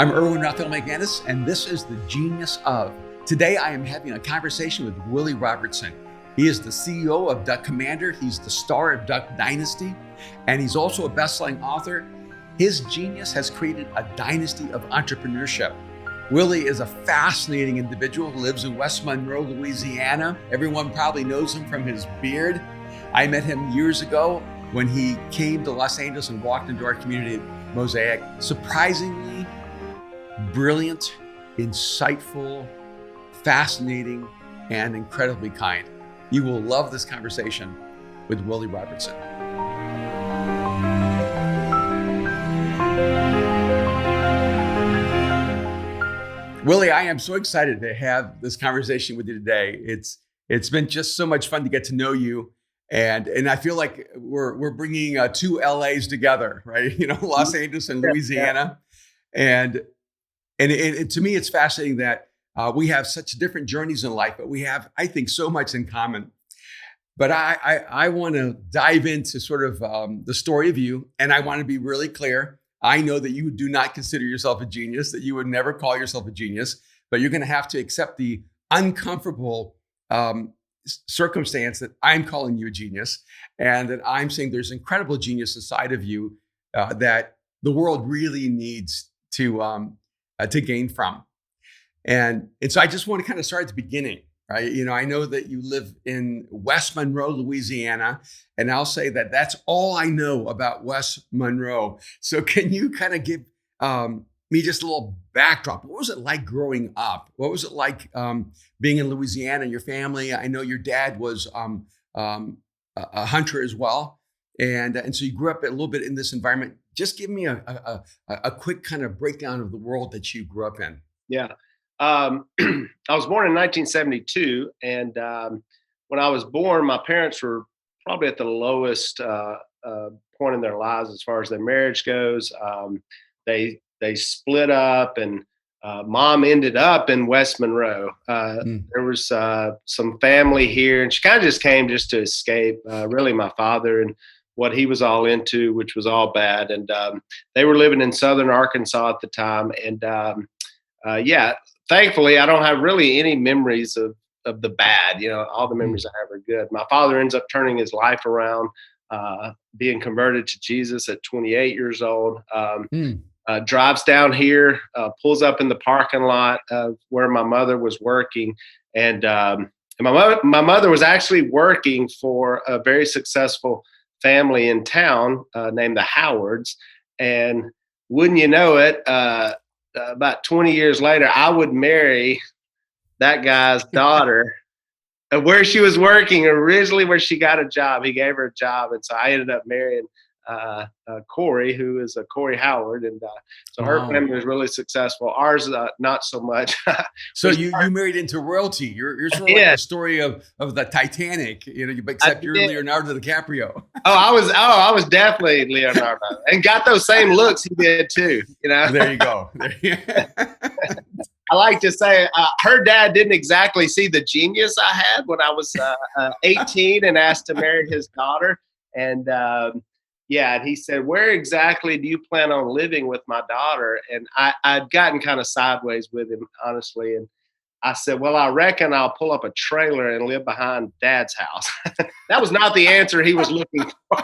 I'm Erwin Raphael McManus, and this is The Genius Of. Today, I am having a conversation with Willie Robertson. He is the CEO of Duck Commander. He's the star of Duck Dynasty, and he's also a best-selling author. His genius has created a dynasty of entrepreneurship. Willie is a fascinating individual who lives in West Monroe, Louisiana. Everyone probably knows him from his beard. I met him years ago when he came to Los Angeles and walked into our community at Mosaic. Surprisingly brilliant, insightful, fascinating, and incredibly kind. You will love this conversation with Willie Robertson. Willie, I am so excited to have this conversation with you today. It's been just so much fun to get to know you, and I feel like we're bringing two LAs together, right? You know, Los Angeles and Louisiana, and to me, it's fascinating that we have such different journeys in life, but we have, I think, so much in common. But I want to dive into sort of the story of you, and I want to be really clear. I know that you do not consider yourself a genius, that you would never call yourself a genius, but you're going to have to accept the uncomfortable circumstance that I'm calling you a genius, and that I'm saying there's incredible genius inside of you that the world really needs to gain from. And so I just want to kind of start at the beginning, right? You know, I know that you live in West Monroe, Louisiana, and I'll say that that's all I know about West Monroe. So can you kind of give me just a little backdrop? What was it like growing up? What was it like being in Louisiana and your family? I know your dad was a hunter as well. And so you grew up a little bit in this environment. Just give me a quick kind of breakdown of the world that you grew up in. Yeah. I was born in 1972. And when I was born, my parents were probably at the lowest point in their lives as far as their marriage goes. They split up, and mom ended up in West Monroe. There was some family here, and she kind of just came just to escape, really my father and what he was all into, which was all bad. And they were living in southern Arkansas at the time. And thankfully, I don't have really any memories of the bad. You know, all the memories I have are good. My father ends up turning his life around, being converted to Jesus at 28 years old. Drives down here, pulls up in the parking lot of where my mother was working. And my mother was actually working for a very successful family in town named the Howards. And wouldn't you know it, about 20 years later, I would marry that guy's daughter where she was working originally, where she got a job. He gave her a job. And so I ended up marrying Corey, who is Corey Howard. And so her family was really successful. Ours, not so much. So you married into royalty. You're sort of like the story of the Titanic, you know, except you're Leonardo DiCaprio. I was definitely Leonardo, and got those same looks he did too. You know, there you go. I like to say her dad didn't exactly see the genius I had when I was 18 and asked to marry his daughter. And and he said, "Where exactly do you plan on living with my daughter?" And I'd gotten kind of sideways with him, honestly. And I said, "Well, I reckon I'll pull up a trailer and live behind Dad's house." That was not the answer he was looking for.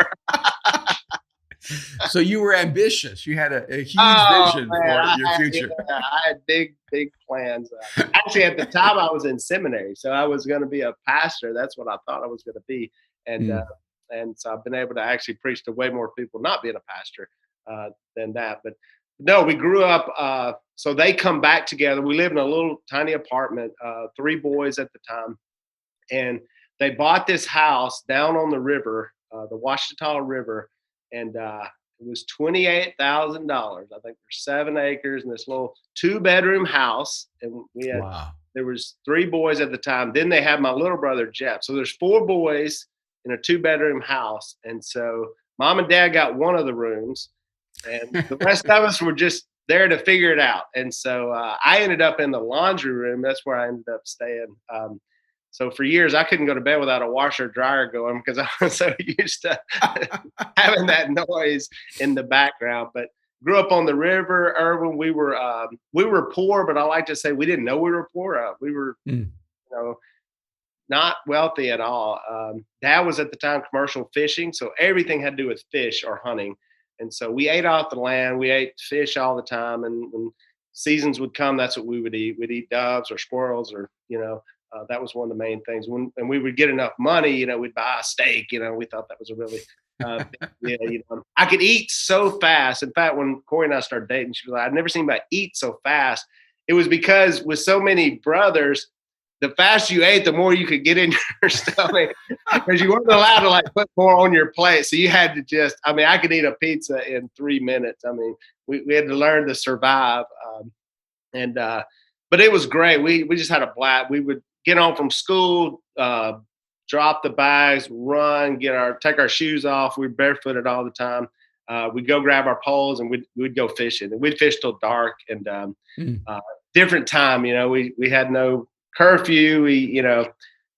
So you were ambitious. You had a huge vision for your future. I had big plans. Actually, at the time, I was in seminary, so I was going to be a pastor. That's what I thought I was going to be. And so I've been able to actually preach to way more people not being a pastor than that. But no, we grew up. So they come back together. We live in a little tiny apartment, 3 boys at the time. And they bought this house down on the river, the Washita River. And it was $28,000. I think there's 7 acres in this little 2-bedroom house. And we had, there was 3 boys at the time. Then they had my little brother, Jeff. So there's 4 boys in a 2-bedroom house. And so mom and dad got one of the rooms, and the rest of us were just there to figure it out. And so I ended up in the laundry room. That's where I ended up staying. So for years, I couldn't go to bed without a washer dryer going because I was so used to having that noise in the background. But grew up on the river, Erwin. We were poor, but I like to say we didn't know we were poor. We were, you know, not wealthy at all. Dad was at the time commercial fishing, so everything had to do with fish or hunting. And so we ate off the land. We ate fish all the time. And when seasons would come, that's what we would eat. We'd eat doves or squirrels, or, that was one of the main things. And we would get enough money, we'd buy a steak. We thought that was a really big deal. I could eat so fast. In fact, when Corey and I started dating, she was like, I've never seen anybody eat so fast. It was because with so many brothers, the faster you ate, the more you could get in your stomach, because you weren't allowed to put more on your plate. So you had to I could eat a pizza in 3 minutes. We had to learn to survive. But it was great. We just had a blast. We would get home from school, drop the bags, run, take our shoes off. We were barefooted all the time. We'd go grab our poles and we'd go fishing, and we'd fish till dark. And different time, we had no curfew.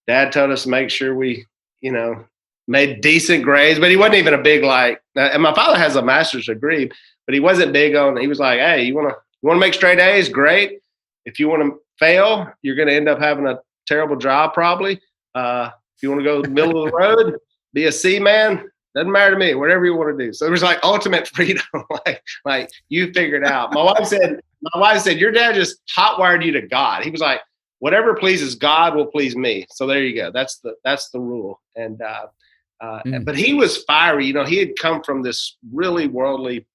Dad told us to make sure we, made decent grades, but he wasn't even a big, and my father has a master's degree, but he wasn't big on, he was like, hey, you want to make straight A's? Great. If you want to fail, you're going to end up having a terrible job probably. If you want to go middle of the road, be a C man, doesn't matter to me, whatever you want to do. So it was ultimate freedom. like you figure it out. My wife said, your dad just hot wired you to God. He was like, whatever pleases God will please me. So there you go. That's the rule. And but he was fiery. He had come from this really worldly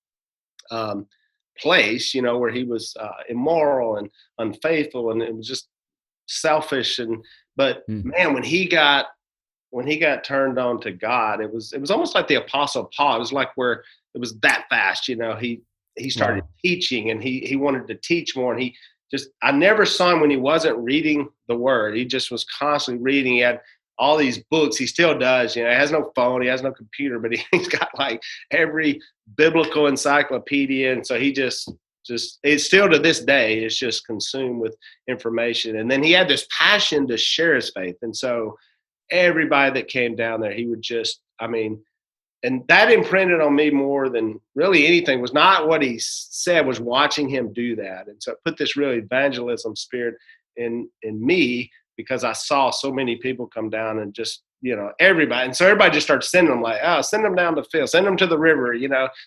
place, where he was immoral and unfaithful, and it was just selfish. But man, when he got turned on to God, it was almost like the Apostle Paul. It was like where it was that fast. He started teaching, and he wanted to teach more, and I never saw him when he wasn't reading the word. He just was constantly reading. He had all these books. He still does. He has no phone. He has no computer, but he's got every biblical encyclopedia. And so he just it's still to this day, it's just consumed with information. And then he had this passion to share his faith. And so everybody that came down there, he would and that imprinted on me more than really anything. Was not what he said, was watching him do that. And so it put this real evangelism spirit in me, because I saw so many people come down and just, everybody. And so everybody just started sending them send them down the field, send them to the river,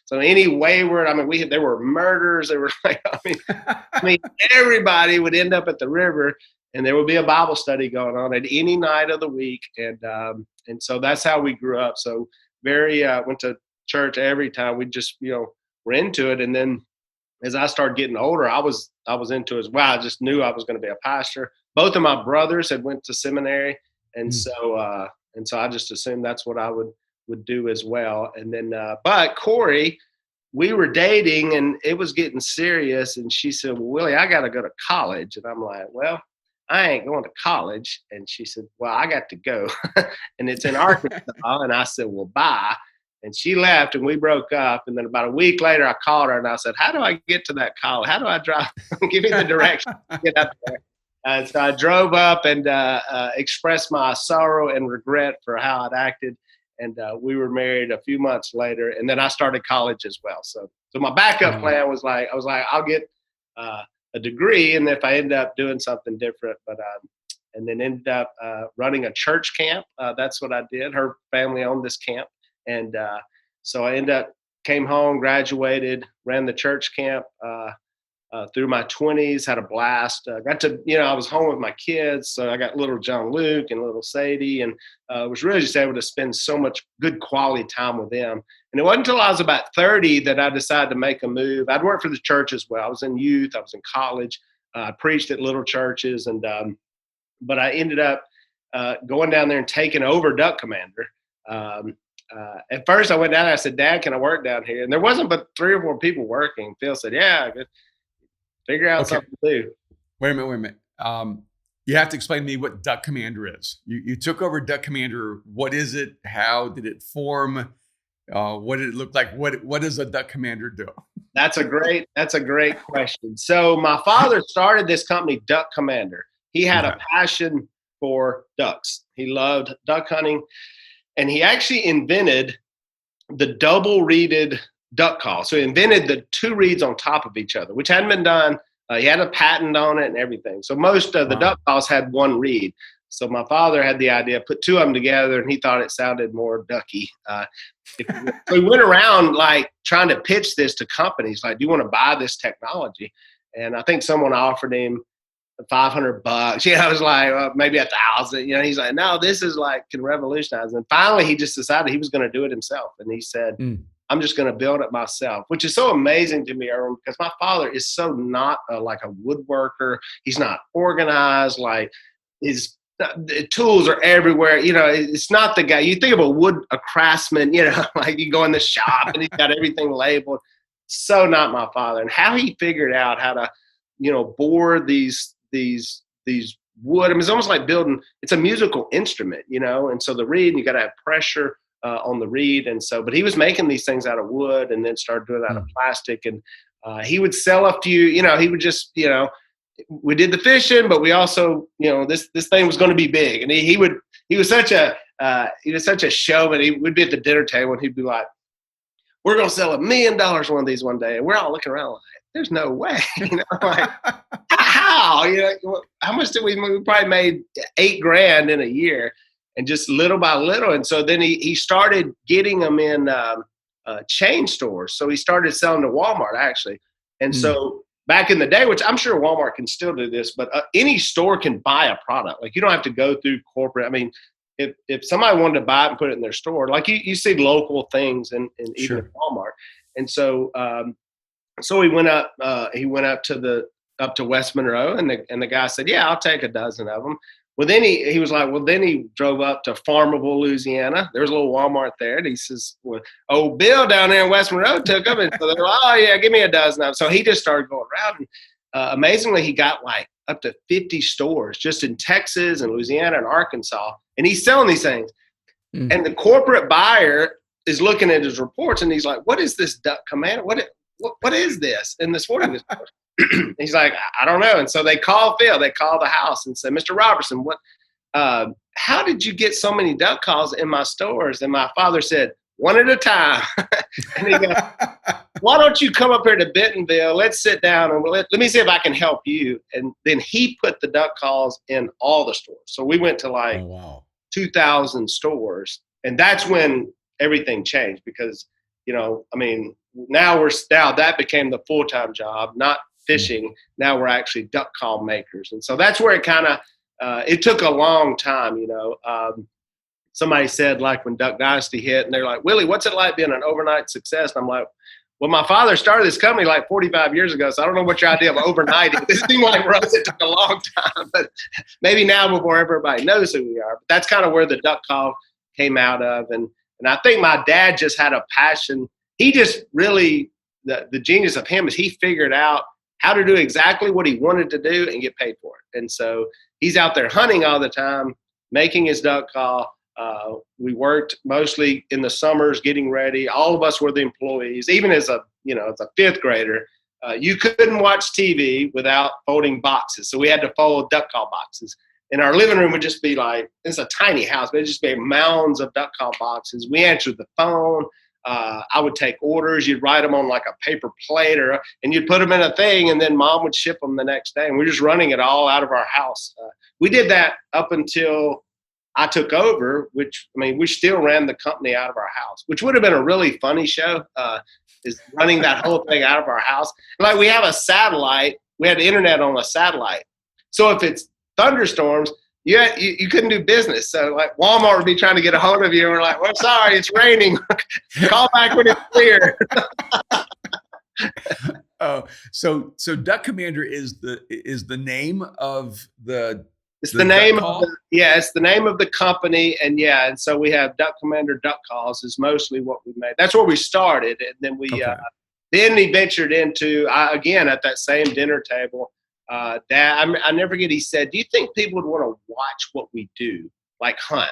So any wayward, there were murders. There were everybody would end up at the river, and there would be a Bible study going on at any night of the week. And so that's how we grew up. So went to church every time. We just, were into it. And then as I started getting older, I was into it as well. I just knew I was going to be a pastor. Both of my brothers had went to seminary. And so I just assumed that's what I would do as well. And then, but Corey, we were dating, and it was getting serious. And she said, well, Willie, I got to go to college. And I'm like, well, I ain't going to college. And she said, well, I got to go. And it's in Arkansas. And I said, well, bye. And she left, and we broke up. And then about a week later, I called her, and I said, how do I get to that college? How do I drive? Give me the direction to get up there. So I drove up and expressed my sorrow and regret for how I'd acted. And we were married a few months later. And then I started college as well. So my backup plan was I'll get a degree, and if I end up doing something different, and then ended up running a church camp. That's what I did. Her family owned this camp. And so I came home, graduated, ran the church camp through my 20s, had a blast. Got to, I was home with my kids. So I got little John Luke and little Sadie, and was really just able to spend so much good quality time with them. And it wasn't until I was about 30 that I decided to make a move. I'd worked for the church as well. I was in youth. I was in college. I preached at little churches. But I ended up going down there and taking over Duck Commander. At first I went down there, I said, Dad, can I work down here? And there wasn't but 3 or 4 people working. Phil said, yeah, good. Figure out something to do. Wait a minute. You have to explain to me what Duck Commander is. You took over Duck Commander. What is it? How did it form? What did it look like? What does a Duck Commander do? That's a great question. So my father started this company, Duck Commander. He had a passion for ducks. He loved duck hunting. And he actually invented the double-reeded duck call. So he invented the two reeds on top of each other, which hadn't been done. He had a patent on it and everything. So most of the duck calls had one reed. So my father had the idea, put two of them together, and he thought it sounded more ducky. So he went around like trying to pitch this to companies, like, do you want to buy this technology? And I think someone offered him $500. You know, I was like, well, maybe $1,000. You know, he's like, no, this is like can revolutionize. And finally, he just decided he was going to do it himself. And he said, I'm just going to build it myself, which is so amazing to me, Erwin, because my father is so not like a woodworker. He's not organized. Like the tools are everywhere. You know, it's not the guy. You think of a craftsman, you know, like you go in the shop and he's got everything labeled. So not my father. And how he figured out how to, you know, bore these wood. I mean, it's almost like building, it's a musical instrument, you know, and so the reed, and you got to have pressure on the reed. And so, but he was making these things out of wood and then started doing it out of plastic. And he would sell a few, you know, he would just, you know, we did the fishing, but we also, you know, this thing was going to be big. And he was such a showman. He would be at the dinner table and he'd be like, we're going to sell $1 million one of these one day. And we're all looking around like, there's no way, you know, like how, you know, how much did we probably made $8,000 in a year, and just little by little. And so then he started getting them in chain stores. So he started selling to Walmart actually. And so back in the day, which I'm sure Walmart can still do this, but any store can buy a product. Like you don't have to go through corporate. I mean, if somebody wanted to buy it and put it in their store, like you see local things in even in Walmart. And so, so he went up to West Monroe, and the guy said, yeah, I'll take a dozen of them. Well, then he was like, well, then he drove up to Farmerville, Louisiana. There's a little Walmart there. And he says, well, old Bill down there in West Monroe took them. And so they're like, oh, yeah, give me a dozen of them. So he just started going around. And amazingly, he got like up to 50 stores just in Texas and Louisiana and Arkansas. And he's selling these things. And the corporate buyer is looking at his reports, and he's like, what is this Duck Commander? What is this in the sporting goods store? He's like, I don't know. And so they call Phil, they call the house and say, Mr. Robertson, how did you get so many duck calls in my stores? And my father said, one at a time. And he goes, why don't you come up here to Bentonville? Let's sit down and let me see if I can help you. And then he put the duck calls in all the stores. So we went to like 2,000 stores. And that's when everything changed because, you know, I mean, now that became the full-time job, not fishing. Now we're actually duck call makers. And so that's where it kind of, it took a long time, you know. Somebody said like when Duck Dynasty hit and they're like, Willie, what's it like being an overnight success? And I'm like, well, my father started this company like 45 years ago. So I don't know what your idea of overnighting. This seemed like for us, it took a long time, but maybe now before everybody knows who we are. But that's kind of where the duck call came out of. And I think my dad just had a passion. He just really, the genius of him is he figured out how to do exactly what he wanted to do and get paid for it. And so he's out there hunting all the time, making his duck call. We worked mostly in the summers getting ready. All of us were the employees. Even as a fifth grader, you couldn't watch TV without folding boxes. So we had to fold duck call boxes. And our living room would just be like, it's a tiny house, but it'd just be mounds of duck call boxes. We answered the phone. I would take orders. You'd write them on like a paper plate and you'd put them in a thing, and then mom would ship them the next day. And we were just running it all out of our house. We did that up until I took over, which, I mean, we still ran the company out of our house, which would have been a really funny show, is running that whole thing out of our house. Like we have a satellite. We had the internet on a satellite. So if it's thunderstorms, you couldn't do business. So like Walmart would be trying to get a hold of you, and we're like, well, sorry, it's raining. Call back when it's clear. Oh, so Duck Commander is the name of the. It's the name of it's the name of the company, and so we have Duck Commander Duck Calls is mostly what we made. That's where we started, and then we then he ventured into again at that same dinner table. Dad, I never forget. He said, "Do you think people would want to watch what we do, like hunt?"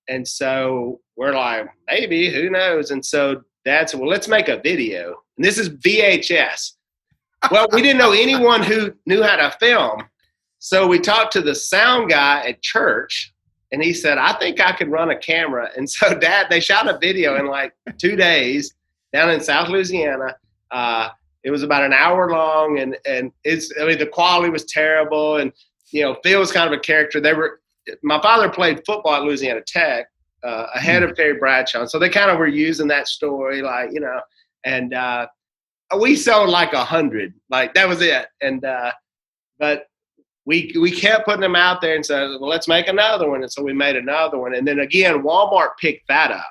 And so we're like, "Maybe, who knows?" And so Dad said, "Well, let's make a video." And this is VHS. Well, we didn't know anyone who knew how to film. So we talked to the sound guy at church, and he said, I think I could run a camera. And so Dad, they shot a video in like 2 days, down in South Louisiana. It was about an hour long, and the quality was terrible. And, Phil was kind of a character. My father played football at Louisiana Tech, ahead of Terry Bradshaw. So they kind of were using that story, and we sold like 100, like that was it. And, but we kept putting them out there and said, well, let's make another one. And so we made another one. And then again, Walmart picked that up.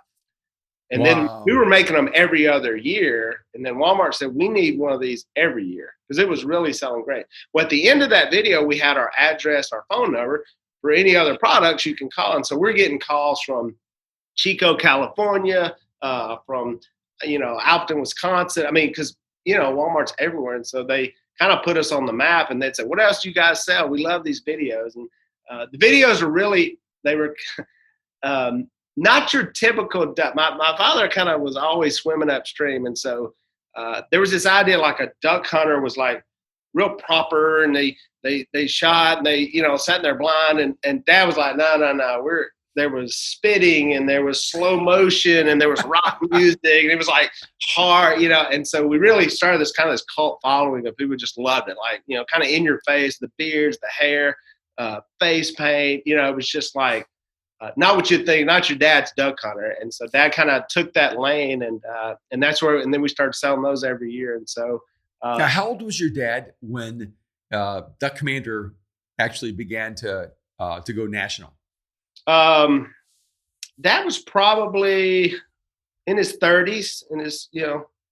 And then we were making them every other year. And then Walmart said, we need one of these every year because it was really selling great. Well, at the end of that video, we had our address, our phone number for any other products you can call. And so we're getting calls from Chico, California, from, Alpton, Wisconsin. I mean, because, Walmart's everywhere. And so they kind of put us on the map, and they'd say, what else do you guys sell? We love these videos. And the videos are really, they were not your typical duck. My father kind of was always swimming upstream. And so there was this idea like a duck hunter was like real proper, and they shot, and they, sat in their blind, and Dad was like, no, there was spitting, and there was slow motion, and there was rock music, and it was like hard, and so we really started this cult following of people just loved it, like, kind of in your face, the beards, the hair, face paint, it was just like, not what you'd think, not your dad's duck hunter. And so Dad kind of took that lane, and that's where, and then we started selling those every year. And so. Now, how old was your dad when Duck Commander actually began to go national? That was probably in his 30s,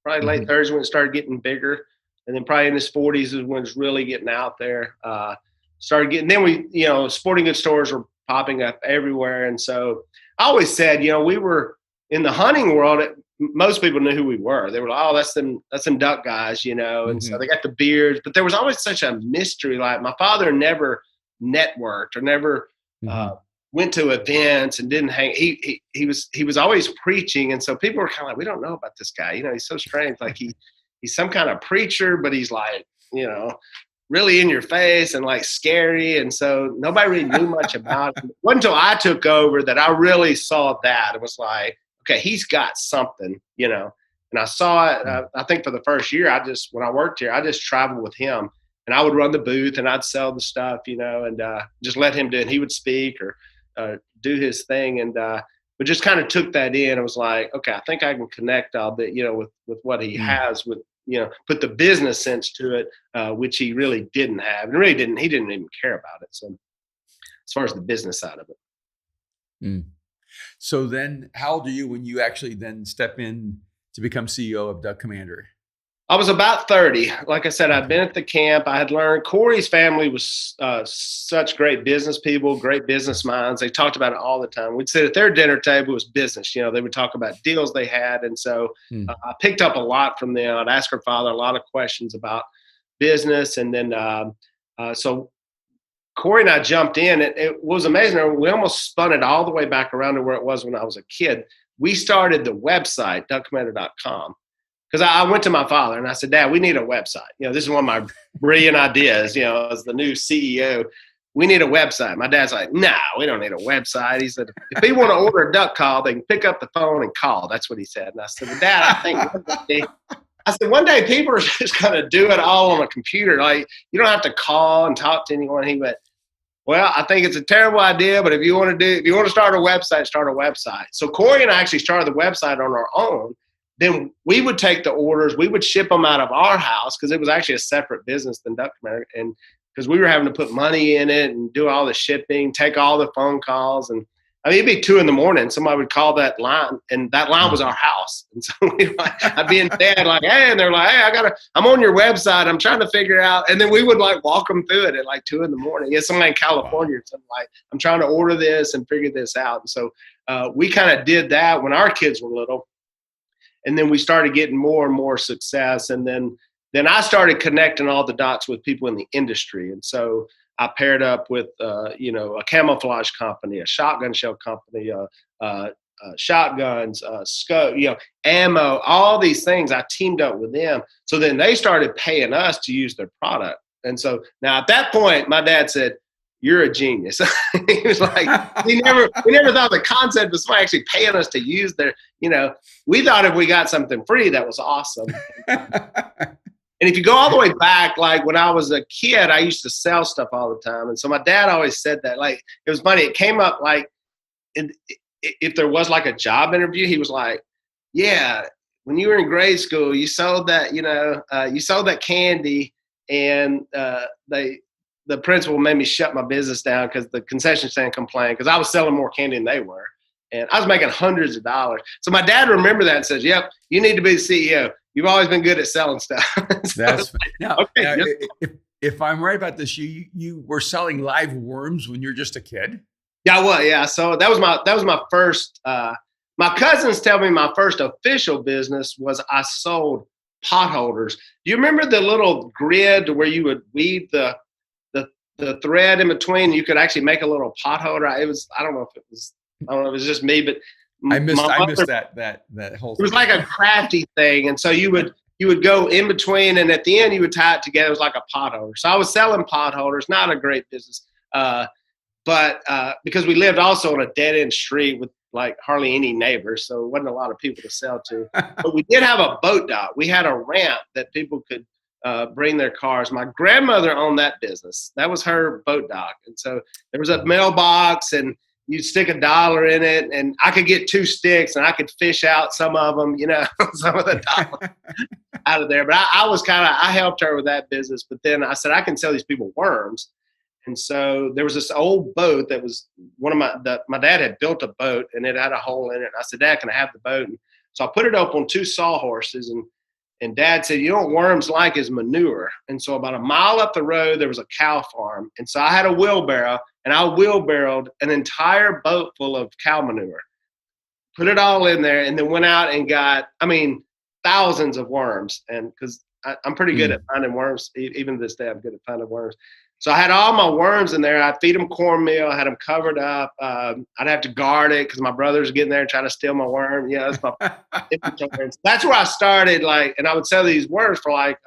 probably late 30s when it started getting bigger. And then probably in his 40s is when it's really getting out there. Then sporting goods stores were popping up everywhere. And so I always said, we were in the hunting world. Most people knew who we were. They were like, oh, that's them duck guys, and so they got the beards, but there was always such a mystery. Like my father never networked or never, went to events and didn't hang. He was always preaching. And so people were kind of like, we don't know about this guy. He's so strange. Like he's some kind of preacher, but he's like, really in your face and like scary. And so nobody really knew much about him. It wasn't until I took over that I really saw that. It was like, okay, he's got something, and I saw it. I think for the first year, when I worked here, I just traveled with him, and I would run the booth and I'd sell the stuff, and just let him do it. And he would speak or do his thing. And, but just kind of took that in. It was like, okay, I think I can connect all that, with what he has with, put the business sense to it, which he really didn't have, and he didn't even care about it. So as far as the business side of it. So then how old are you when you actually then step in to become CEO of Duck Commander? I was about 30. Like I said, I'd been at the camp. I had learned Corey's family was such great business people, great business minds. They talked about it all the time. We'd sit at their dinner table, it was business. They would talk about deals they had. And so I picked up a lot from them. I'd ask her father a lot of questions about business. And then so Corey and I jumped in. It was amazing. We almost spun it all the way back around to where it was when I was a kid. We started the website, duckcommander.com. Because I went to my father and I said, Dad, we need a website. This is one of my brilliant ideas, as the new CEO. We need a website. My dad's like, no, we don't need a website. He said, if they want to order a duck call, they can pick up the phone and call. That's what he said. And I said, well, Dad, one day people are just going to do it all on a computer. Like, you don't have to call and talk to anyone. He went, well, I think it's a terrible idea, but if you want to start a website, start a website. So Corey and I actually started the website on our own. Then we would take the orders. We would ship them out of our house because it was actually a separate business than Duck Commander. And because we were having to put money in it and do all the shipping, take all the phone calls. And it'd be 2 a.m. Somebody would call that line, and that line was our house. And so I'd be in bed like, hey, and they're like, hey, I'm on your website. I'm trying to figure out. And then we would like walk them through it at like 2 a.m. Yeah, somebody in California or something like, I'm trying to order this and figure this out. And so we kind of did that when our kids were little. And then we started getting more and more success. And then I started connecting all the dots with people in the industry. And so I paired up with, a camouflage company, a shotgun shell company, shotguns, scope, ammo, all these things. I teamed up with them. So then they started paying us to use their product. And so now at that point, my dad said, you're a genius. He was like, we never thought the concept was somebody actually paying us to use their, we thought if we got something free, that was awesome. And if you go all the way back, like when I was a kid, I used to sell stuff all the time. And so my dad always said that, like, it was funny. It came up like, if there was like a job interview, he was like, yeah, when you were in grade school, you sold that, you sold that candy, and the principal made me shut my business down because the concession stand complained because I was selling more candy than they were. And I was making hundreds of dollars. So my dad remembered that and says, yep, you need to be the CEO. You've always been good at selling stuff. Now, if I'm right about this, you were selling live worms when you were just a kid? Yeah, I was. Yeah. So that was my first, my cousins tell me my first official business was I sold pot holders. Do you remember the little grid where you would weave the thread in between? You could actually make a little pot holder. I don't know if it was just me, but I missed that whole thing. It was like a crafty thing. And so you would go in between, and at the end you would tie it together. It was like a pot holder. So I was selling pot holders, not a great business. But because we lived also on a dead end street with like hardly any neighbors, so it wasn't a lot of people to sell to. But we did have a boat dock. We had a ramp that people could bring their cars. My grandmother owned that business. That was her boat dock. And so there was a mailbox, and you'd stick $1 in it, and I could get 2 sticks, and I could fish out some of them, some of the dollars out of there. But I helped her with that business. But then I said, I can sell these people worms. And so there was this old boat that was my dad had built a boat, and it had a hole in it. And I said, Dad, can I have the boat? And so I put it up on 2 sawhorses, and Dad said, you know what worms like is manure. And so about a mile up the road, there was a cow farm. And so I had a wheelbarrow, and I wheelbarrowed an entire boat full of cow manure, put it all in there, and then went out and got, thousands of worms. And because I'm pretty good at finding worms, even to this day, I'm good at finding worms. So I had all my worms in there. I'd feed them cornmeal. I had them covered up. I'd have to guard it because my brother's getting there and trying to steal my worm. That's my that's where I started. And I would sell these worms for like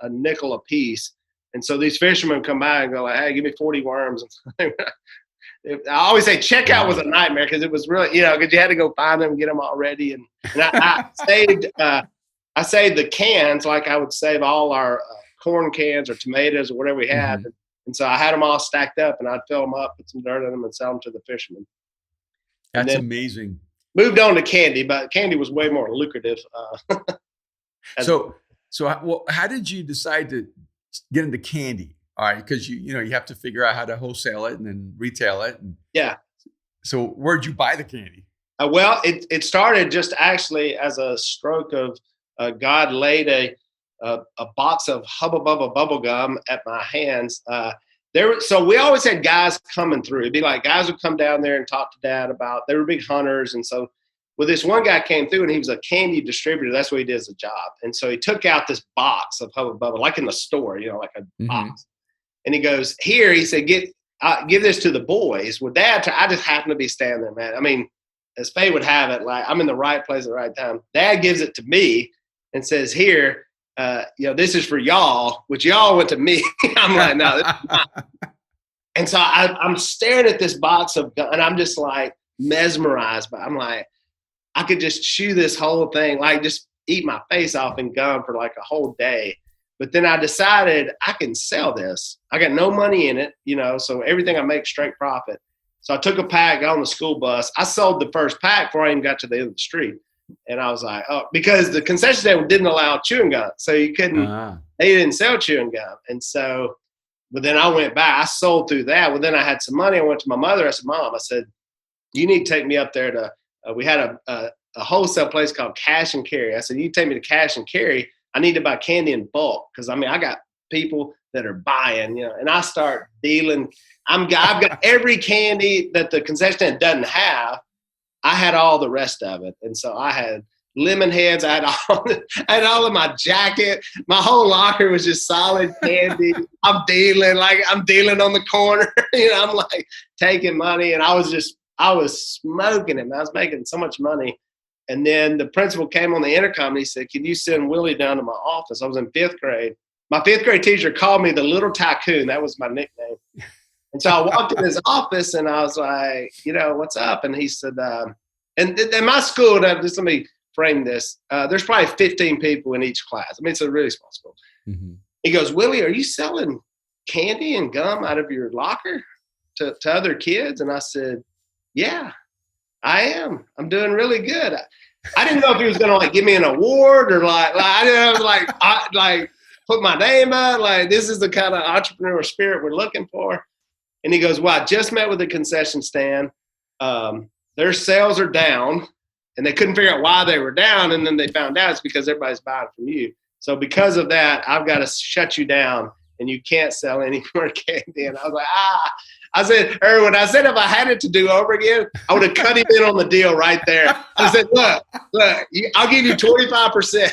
a nickel a piece. And so these fishermen come by and go like, hey, give me 40 worms. I always say checkout was a nightmare because it was really, because you had to go find them and get them all ready. And I saved the cans, like I would save all our corn cans or tomatoes or whatever we had. Mm-hmm. And so I had them all stacked up, and I'd fill them up, put some dirt in them, and sell them to the fishermen. That's amazing. Moved on to candy, but candy was way more lucrative. So how did you decide to get into candy? All right, because you have to figure out how to wholesale it and then retail it. Yeah. So where'd you buy the candy? Well, it started just actually as a stroke of God laid a box of Hubba Bubba bubble gum at my hands. So we always had guys coming through. It'd be like guys would come down there and talk to Dad about, they were big hunters. And so this one guy came through, and he was a candy distributor. That's what he did as a job. And so he took out this box of Hubba Bubba, like in the store, like a box. And he goes, here, he said, give this to the boys. Well, Dad, I just happened to be standing there, man. As fate would have it, like I'm in the right place at the right time. Dad gives it to me and says, here, this is for y'all, which y'all went to me. I'm like, no, this is not. And so I'm staring at this box of gum, and I'm just like mesmerized by it. I'm like, I could just chew this whole thing, like just eat my face off in gum for like a whole day. But then I decided I can sell this. I got no money in it, so everything I make straight profit. So I took a pack, got on the school bus. I sold the first pack before I even got to the end of the street. And I was like, oh, because the concession stand didn't allow chewing gum. So you couldn't, they didn't sell chewing gum. And so, but then I went back, I sold through that. Well, then I had some money. I went to my mother. I said, Mom, you need to take me up there to, we had a wholesale place called Cash and Carry. I said, you take me to Cash and Carry. I need to buy candy in bulk. Cause I got people that are buying, and I start dealing. I've got every candy that the concession stand doesn't have. I had all the rest of it. And so I had lemon heads. I had all of my jacket. My whole locker was just solid candy. I'm dealing on the corner. I'm like taking money. And I was smoking it. I was making so much money. And then the principal came on the intercom and he said, can you send Willie down to my office? I was in 5th grade. My 5th grade teacher called me the Little Tycoon. That was my nickname. And so I walked in his office and I was like, what's up? And he said, and my school, just let me frame this. There's probably 15 people in each class. I mean, it's a really small school. Mm-hmm. He goes, Willie, are you selling candy and gum out of your locker to other kids? And I said, yeah, I am. I'm doing really good. I didn't know if he was going to like give me an award or I was like put my name out. Like, this is the kind of entrepreneurial spirit we're looking for. And he goes, well, I just met with the concession stand. Their sales are down, and they couldn't figure out why they were down. And then they found out it's because everybody's buying from you. So because of that, I've got to shut you down, and you can't sell any more candy. And I was like, I said, Erwin, if I had it to do over again, I would have cut him in on the deal right there. I said, look, I'll give you 25%.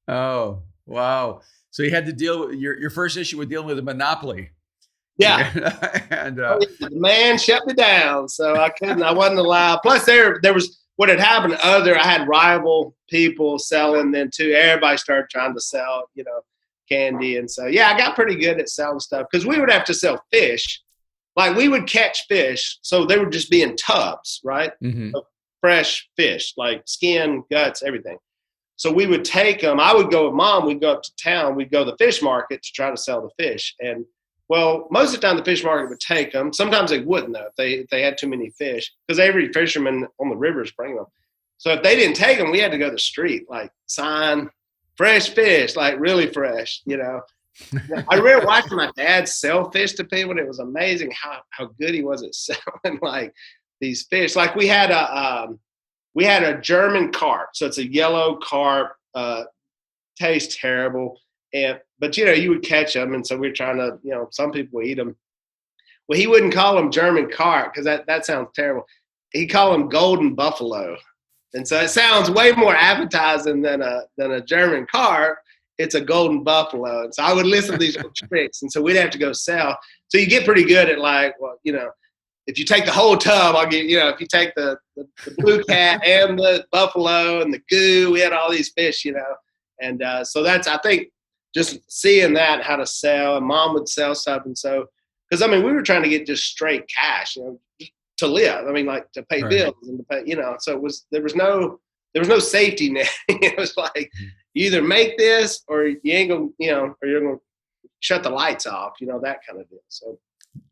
Oh, wow. So you had to deal with your first issue with dealing with a monopoly. Yeah. And the man shut me down. So I wasn't allowed. Plus there was what had happened I had rival people selling then too. Everybody started trying to sell, candy. And so, I got pretty good at selling stuff because we would have to sell fish. Like we would catch fish. So they would just be in tubs, right? Mm-hmm. Of fresh fish, like skin, guts, everything. So we would take them. I would go with Mom. We'd go up to town. We'd go to the fish market to try to sell the fish. And, well, most of the time the fish market would take them. Sometimes they wouldn't, though, if they had too many fish, because every fisherman on the rivers bring them. So if they didn't take them, we had to go to the street, like sign fresh fish, like really fresh, I remember watching my dad sell fish to people, and it was amazing how good he was at selling, like, these fish. Like we had a German carp. So it's a yellow carp, tastes terrible. But you would catch them. And so we were trying to, some people eat them. Well, he wouldn't call them German carp because that sounds terrible. He called them golden buffalo. And so it sounds way more appetizing than a German carp. It's a golden buffalo. And so I would listen to these tricks. And so we'd have to go sell. So you get pretty good at like, well, if you take the whole tub, I'll give if you take the blue cat and the buffalo and the goo, we had all these fish, And so that's, I think, just seeing that, how to sell, and Mom would sell stuff. And so, because we were trying to get just straight cash, to live. Like to pay bills and to pay, so there was no safety net. It was like, you either make this or you ain't gonna, or you're gonna shut the lights off, that kind of deal. So.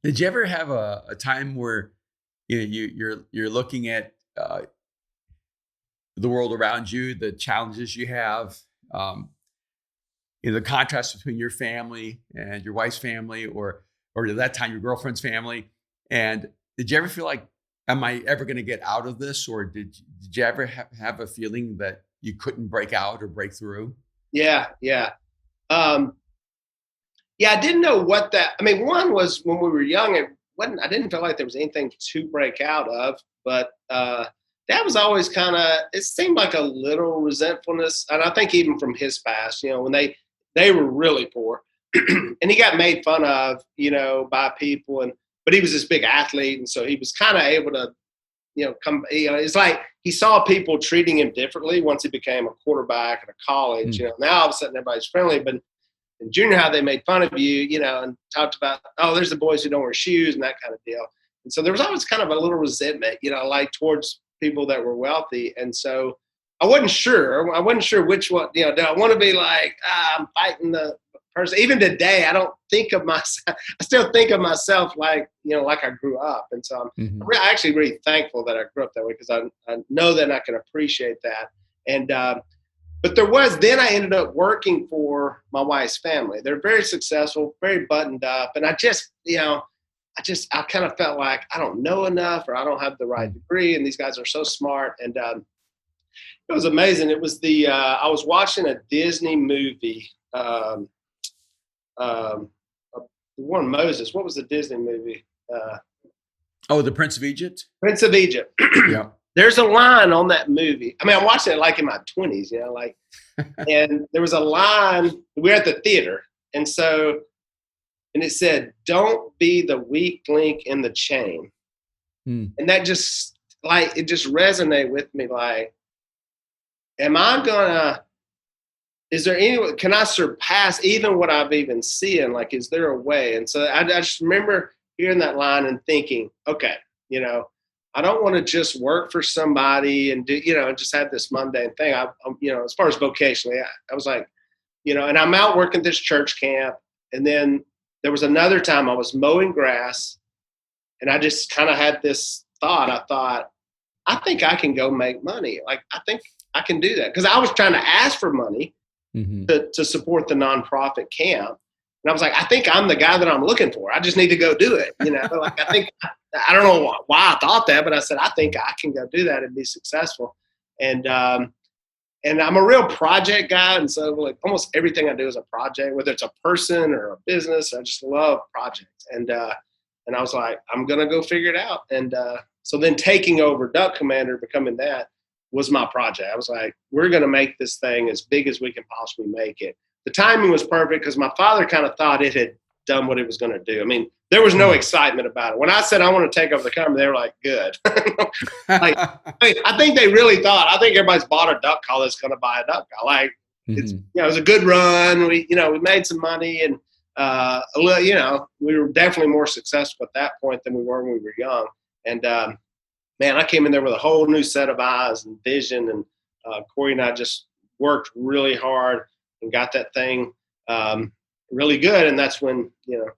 Did you ever have a time where you're looking at the world around you, the challenges you have, the contrast between your family and your wife's family, or at that time your girlfriend's family, and did you ever feel like, am I ever going to get out of this, or did you ever have a feeling that you couldn't break out or break through? Yeah. I didn't know what that. One was when we were young. I didn't feel like there was anything to break out of, but that was always kind of. It seemed like a little resentfulness, and I think even from his past, when they were really poor, and he got made fun of, by people, but he was this big athlete, and so he was kind of able to, come. It's like he saw people treating him differently once he became a quarterback at a college. Now all of a sudden everybody's friendly, but in junior high, they made fun of you, and talked about, oh, there's the boys who don't wear shoes and that kind of deal. And so there was always kind of a little resentment, like towards people that were wealthy. And so I wasn't sure which one, do I want to be like, I'm fighting the person. Even today, I don't think of myself. I still think of myself like, like I grew up. And so I'm actually really thankful that I grew up that way, because I know that I can appreciate that. And, but then I ended up working for my wife's family. They're very successful, very buttoned up. And I kind of felt like I don't know enough, or I don't have the right degree. And these guys are so smart. And it was amazing. It was I was watching a Disney movie, Warren Moses. What was the Disney movie? The Prince of Egypt? Prince of Egypt. Yeah. There's a line on that movie. I watched it like in my 20s, and there was a line. We were at the theater. And it said, don't be the weak link in the chain. And that just it just resonated with me. Like, am I gonna is there any way, can I surpass even what I've even seen? Like, is there a way? And so I just remember hearing that line and thinking, okay, you know, I don't want to just work for somebody and do, you know, just have this mundane thing. I'm, you know, as far as vocationally, I was like, you know, and I'm out working this church camp. And then there was another time I was mowing grass, and I just kind of had this thought. I thought, I think I can go make money. Like, I think I can do that. Because I was trying to ask for money to support the nonprofit camp. And I was like, I think I'm the guy that I'm looking for. I just need to go do it. You know, like, I don't know why I thought that, but I said, I think I can go do that and be successful. And I'm a real project guy. And so, like, almost everything I do is a project, whether it's a person or a business. I just love projects. And I was like, I'm going to go figure it out. And so then taking over Duck Commander, becoming that, was my project. I was like, we're going to make this thing as big as we can possibly make it. The timing was perfect because my father kind of thought it had done what it was going to do. I mean, there was no excitement about it. When I said I want to take over the company, they were like, good. Like, I think they really thought, I think everybody's bought a duck call that's going to buy a duck call. Like, it's, you know, it was a good run. We made some money, and you know, we were definitely more successful at that point than we were when we were young. And man, I came in there with a whole new set of eyes and vision, and Corey and I just worked really hard and got that thing really good. And that's when, you know,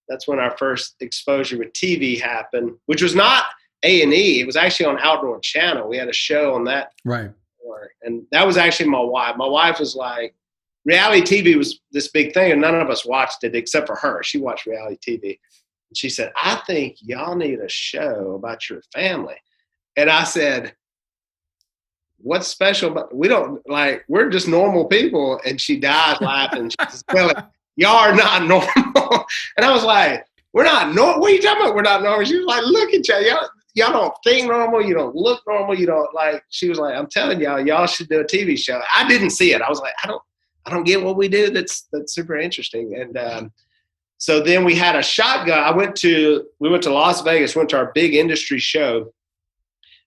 that's when our first exposure with TV happened, which was not A&E. It was actually on Outdoor Channel. We had a show on that. Right. And that was actually my wife. My wife was like, reality TV was this big thing, and none of us watched it except for her. She watched reality TV. And she said, I think y'all need a show about your family. And I said, what's special about, we don't, like, we're just normal people. And she dies laughing. She says, well, y'all are not normal. And I was like, we're not normal. What are you talking about? We're not normal. She was like, look at y'all don't think normal. You don't look normal. You don't, like, she was like, I'm telling y'all should do a TV show. I didn't see it. I was like, I don't get what we do. That's super interesting. And so then we had a shotgun. We went to Las Vegas, went to our big industry show.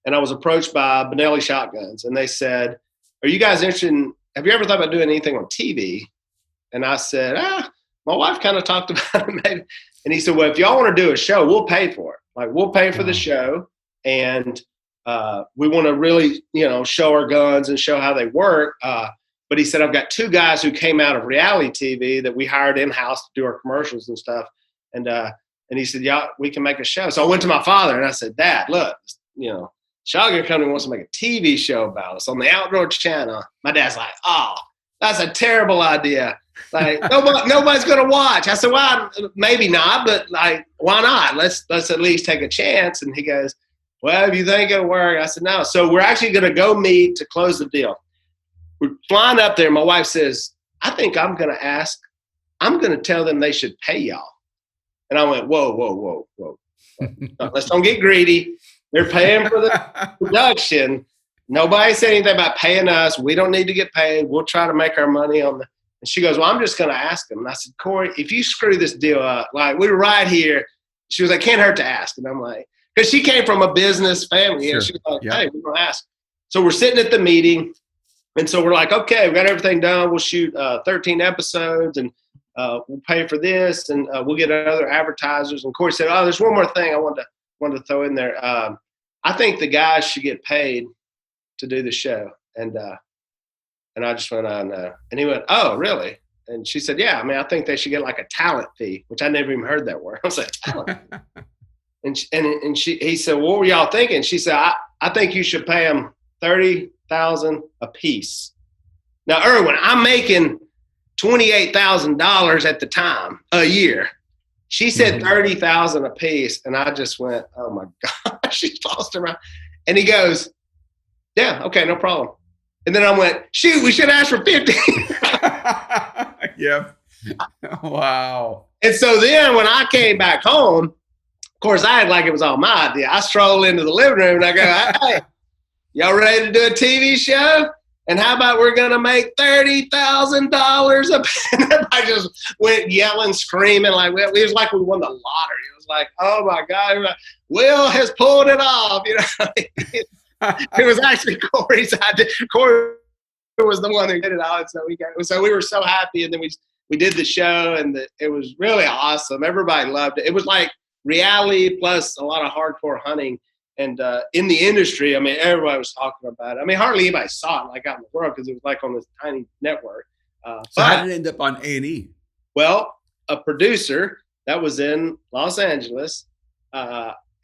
And I was approached by Benelli Shotguns, and they said, are you guys interested in, have you ever thought about doing anything on TV? And I said, my wife kind of talked about it maybe. And he said, well, if y'all want to do a show, we'll pay for it. Like, we'll pay for the show. And we want to really, you know, show our guns and show how they work. But he said, I've got two guys who came out of reality TV that we hired in-house to do our commercials and stuff. And he said, yeah, we can make a show. So I went to my father and I said, Dad, look, you know, Shotgun Company wants to make a TV show about us on the Outdoor Channel. My dad's like, oh, that's a terrible idea. Like, nobody's going to watch. I said, well, maybe not, but, like, why not? Let's at least take a chance. And he goes, well, if you think it'll work. I said, no. So we're actually going to go meet to close the deal. We're flying up there. My wife says, I think I'm going to tell them they should pay y'all. And I went, whoa. Let's don't get greedy. They're paying for the production. Nobody said anything about paying us. We don't need to get paid. We'll try to make our money on the. And she goes, well, I'm just going to ask them. And I said, Corey, if you screw this deal up, like, we were right here. She was like, can't hurt to ask. And I'm like, because she came from a business family. Sure. And she was like, hey, we're going to ask. So we're sitting at the meeting. And so we're like, okay, we got everything done. We'll shoot 13 episodes, and we'll pay for this, and we'll get other advertisers. And Corey said, oh, there's one more thing I wanted to throw in there. I think the guys should get paid to do the show. And I just went, oh, no. And he went, oh, really? And she said, yeah, I mean, I think they should get like a talent fee, which I never even heard that word. I was like, talent. He said, well, what were y'all thinking? She said, I think you should pay them $30,000 a piece. Now, Erwin, I'm making $28,000 at the time a year. She said $30,000 a piece, and I just went, oh my gosh, she tossed her out. And he goes, yeah, okay, no problem. And then I went, shoot, we should ask for 50. Yep. Wow. And so then when I came back home, of course, I had like it was all my idea. I stroll into the living room and I go, hey, y'all ready to do a TV show? And how about we're going to make $30,000 up? And everybody just went yelling, screaming. Like, it was like we won the lottery. It was like, oh, my God. Will has pulled it off. You know, it was actually Corey's idea. Corey was the one who did it all. So we were so happy. And then we did the show, and it was really awesome. Everybody loved it. It was like reality plus a lot of hardcore hunting. And in the industry, I mean, everybody was talking about it. I mean, hardly anybody saw it like out in the world because it was like on this tiny network. So how did it end up on A&E? Well, a producer that was in Los Angeles,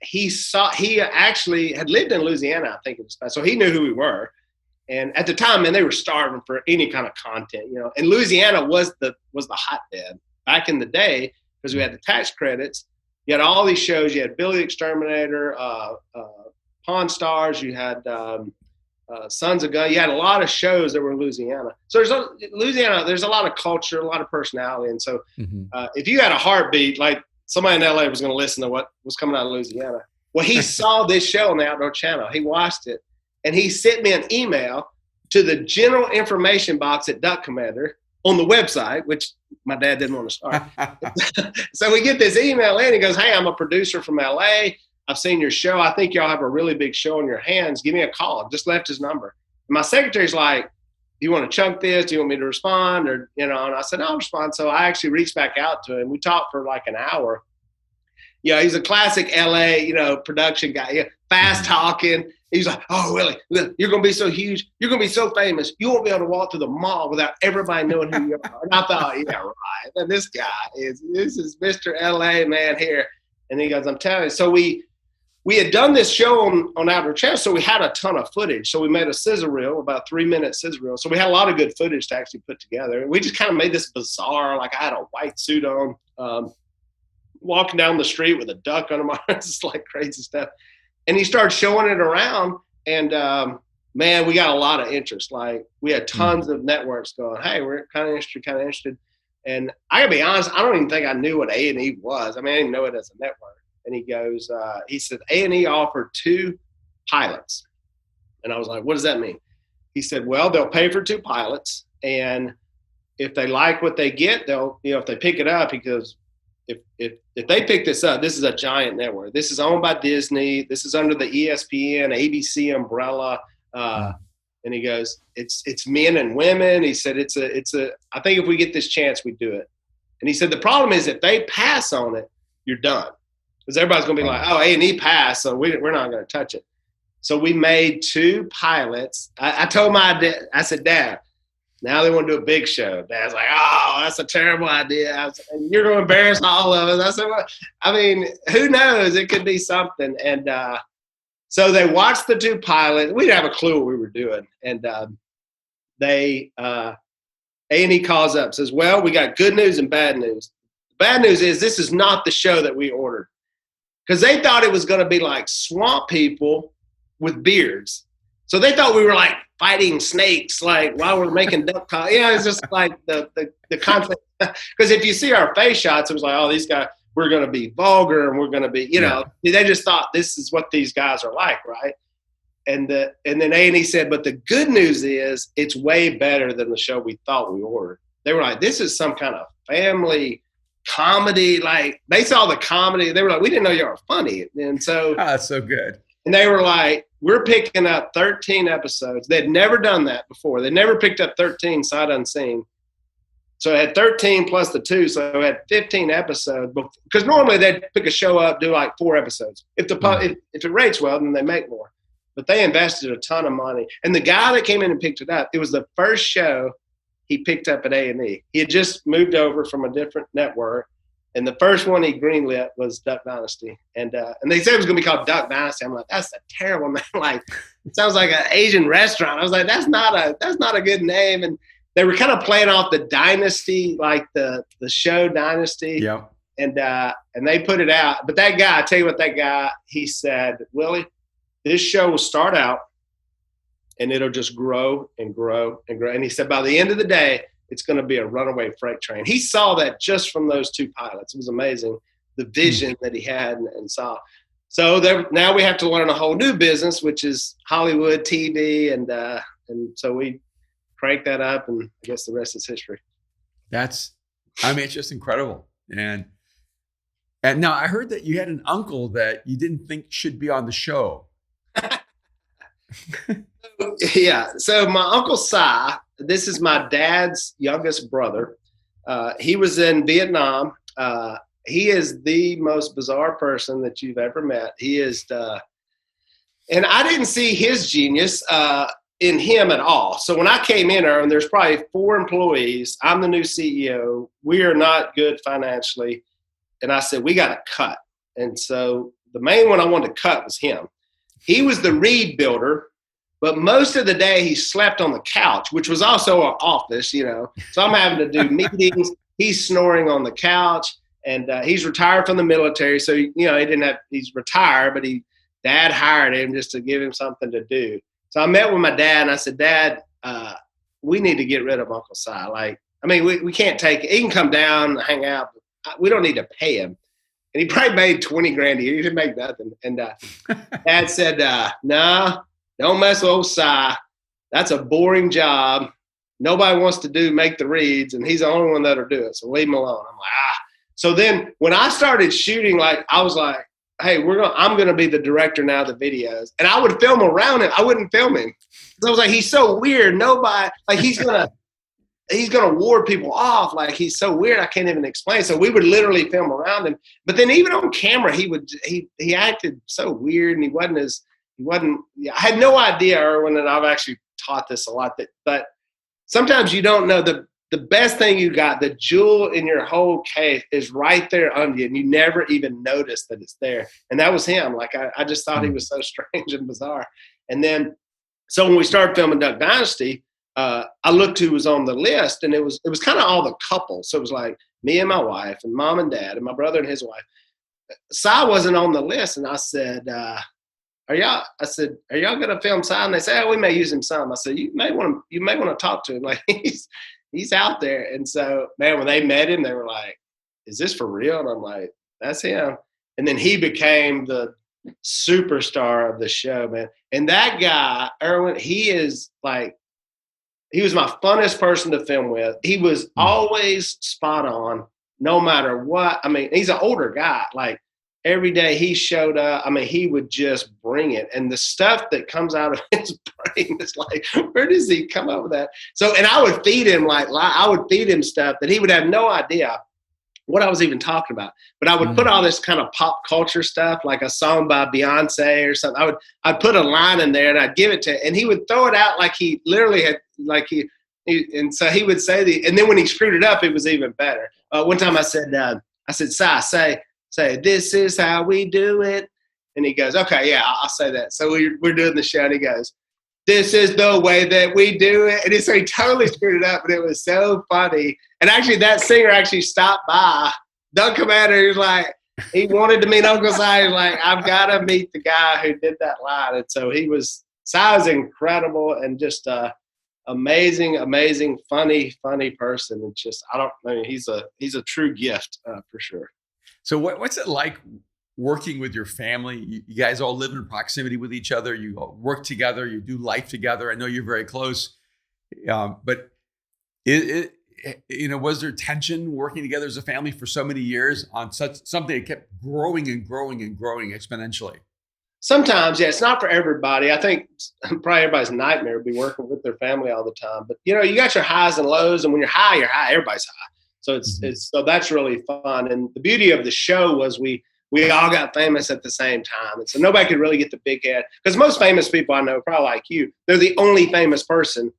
he actually had lived in Louisiana, I think it was. So he knew who we were. And at the time, man, they were starving for any kind of content, you know. And Louisiana was the hotbed back in the day because we had the tax credits. You had all these shows. You had Billy the Exterminator, Pawn Stars. You had Sons of Gun. You had a lot of shows that were in Louisiana. So Louisiana, there's a lot of culture, a lot of personality. And so if you had a heartbeat, like somebody in LA was going to listen to what was coming out of Louisiana. Well, he saw this show on the Outdoor Channel. He watched it. And he sent me an email to the general information box at Duck Commander on the website, which my dad didn't want to start. So we get this email in. He goes, "Hey, I'm a producer from LA. I've seen your show. I think y'all have a really big show on your hands. Give me a call." Just left his number. And my secretary's like, "Do you want to chunk this? Do you want me to respond?" Or, you know, and I said, "I'll respond." So I actually reached back out to him. We talked for like an hour. Yeah, he's a classic LA, you know, production guy. Yeah, fast talking. He's like, "Oh, Willie, look, you're going to be so huge. You're going to be so famous. You won't be able to walk through the mall without everybody knowing who you are." And I thought, yeah, right. And this is Mr. LA man here. And he goes, "I'm telling you." So we had done this show on Outdoor Channel, so we had a ton of footage. So we made a sizzle reel, about 3-minute sizzle reel. So we had a lot of good footage to actually put together. And we just kind of made this bizarre, like I had a white suit on, walking down the street with a duck under my arm, just like crazy stuff. And he started showing it around, and man, we got a lot of interest. Like we had tons of networks going, "Hey, we're kind of interested." And I gotta be honest, I don't even think I knew what A&E was. I mean, I didn't know it as a network. And he goes, he said, "A&E offered 2 pilots." And I was like, "What does that mean?" He said, "Well, they'll pay for 2 pilots, and if they like what they get, they'll, you know, if they pick it up," because if they pick this up, this is a giant network. This is owned by Disney. This is under the ESPN, ABC umbrella. And he goes, it's men and women. He said, I think if we get this chance, we do it. And he said, the problem is if they pass on it, you're done. Because everybody's going to be like, "Oh, A&E passed, so we're not going to touch it." So we made 2 pilots. I told my dad, I said, "Dad, now they want to do a big show." Dad's like, "Oh, that's a terrible idea. You're going to embarrass all of us." I said, "Well, I mean, who knows? It could be something." And so they watched the 2 pilots. We didn't have a clue what we were doing. And A&E calls up, says, "Well, we got good news and bad news. The bad news is this is not the show that we ordered." Because they thought it was going to be like swamp people with beards. So they thought we were like fighting snakes, like while we're making duck calls. You know, it's just like the concept. Because if you see our face shots, it was like, "Oh, these guys, we're going to be vulgar and we're going to be," you know, they just thought this is what these guys are like, right? And then A&E said, "But the good news is it's way better than the show we thought we ordered." They were like, "This is some kind of family comedy." Like they saw the comedy. They were like, "We didn't know you were funny." And so that's so good. And they were like, "We're picking up 13 episodes." They'd never done that before. They never picked up 13 sight unseen. So it had 13 plus the 2, so it had 15 episodes. Because normally they'd pick a show up, do like 4 episodes. If it rates well, then they make more. But they invested a ton of money. And the guy that came in and picked it up, it was the first show he picked up at A&E. He had just moved over from a different network. And the first one he greenlit was Duck Dynasty. And they said it was going to be called Duck Dynasty. I'm like, that's a terrible name. Like, it sounds like an Asian restaurant. I was like, that's not a good name. And they were kind of playing off the Dynasty, like the show Dynasty. Yeah. And they put it out. But that guy, I tell you what, that guy, he said, "Willie, this show will start out and it'll just grow and grow and grow." And he said, by the end of the day, it's going to be a runaway freight train. He saw that just from those 2 pilots. It was amazing, the vision that he had and saw. So now we have to learn a whole new business, which is Hollywood TV. And so we cranked that up, and I guess the rest is history. It's just incredible. And now I heard that you had an uncle that you didn't think should be on the show. Yeah. So my Uncle Si, this is my dad's youngest brother. He was in Vietnam. He is the most bizarre person that you've ever met. He is, and I didn't see his genius in him at all. So when I came in, Erwin, there's probably 4 employees. I'm the new CEO. We are not good financially. And I said, we got to cut. And so the main one I wanted to cut was him. He was the reed builder, but most of the day he slept on the couch, which was also our office, So I'm having to do meetings. He's snoring on the couch, and he's retired from the military. So, he's retired, but Dad hired him just to give him something to do. So I met with my dad, and I said, Dad, we need to get rid of Uncle Si. We can't take it. He can come down and hang out. But we don't need to pay him. And he probably made $20,000 a year. He didn't make nothing. And Dad said, no, don't mess with old Si. That's a boring job. Nobody wants to make the reads, and he's the only one that'll do it. So leave him alone. I'm like, So then when I started shooting, I was like, hey, I'm going to be the director now of the videos. And I would film around him. I wouldn't film him. So I was like, he's so weird. Nobody, he's going to ward people off. He's so weird. I can't even explain. So we would literally film around him. But then even on camera, he acted so weird, and I had no idea, Erwin, and I've actually taught this a lot, but sometimes you don't know the best thing you got, the jewel in your whole case is right there under you, and you never even notice that it's there. And that was him. I just thought he was so strange and bizarre. And then, so when we started filming Duck Dynasty, I looked who was on the list, and it was kind of all the couples. So it was like me and my wife and mom and dad and my brother and his wife. Si wasn't on the list, and I said, are y'all going to film Si? And they said, we may use him some. I said, you may want to talk to him. He's out there. And so, man, when they met him, they were like, is this for real? And I'm like, that's him. And then he became the superstar of the show, man. And that guy, Erwin, he was my funnest person to film with. He was always spot on, no matter what. He's an older guy. Every day he showed up. He would just bring it. And the stuff that comes out of his brain is where does he come up with that? So, and I would feed him I would feed him stuff that he would have no idea what I was even talking about. But I would put all this kind of pop culture stuff, like a song by Beyonce or something. I'd put a line in there and I'd give it to him, and he would throw it out like he literally had, and so he would say and then when he screwed it up, it was even better. One time I said, Si, say, this is how we do it. And he goes, okay, yeah, I'll say that. So we're doing the show, and he goes, this is the way that we do it. And so he totally screwed it up, but it was so funny. And actually, that singer actually stopped by. Doug Commander, he wanted to meet Uncle Si. He was like, I've got to meet the guy who did that line. And so Si was incredible and just amazing, funny person. And just, he's a true gift for sure. So what's it like working with your family? You guys all live in proximity with each other. You all work together. You do life together. I know you're very close, but was there tension working together as a family for so many years on something that kept growing and growing and growing exponentially? Sometimes, yeah, it's not for everybody. I think probably everybody's nightmare would be working with their family all the time. But you got your highs and lows, and when you're high, everybody's high. So so that's really fun. And the beauty of the show was we all got famous at the same time. And so nobody could really get the big head, because most famous people I know, probably like you, they're the only famous person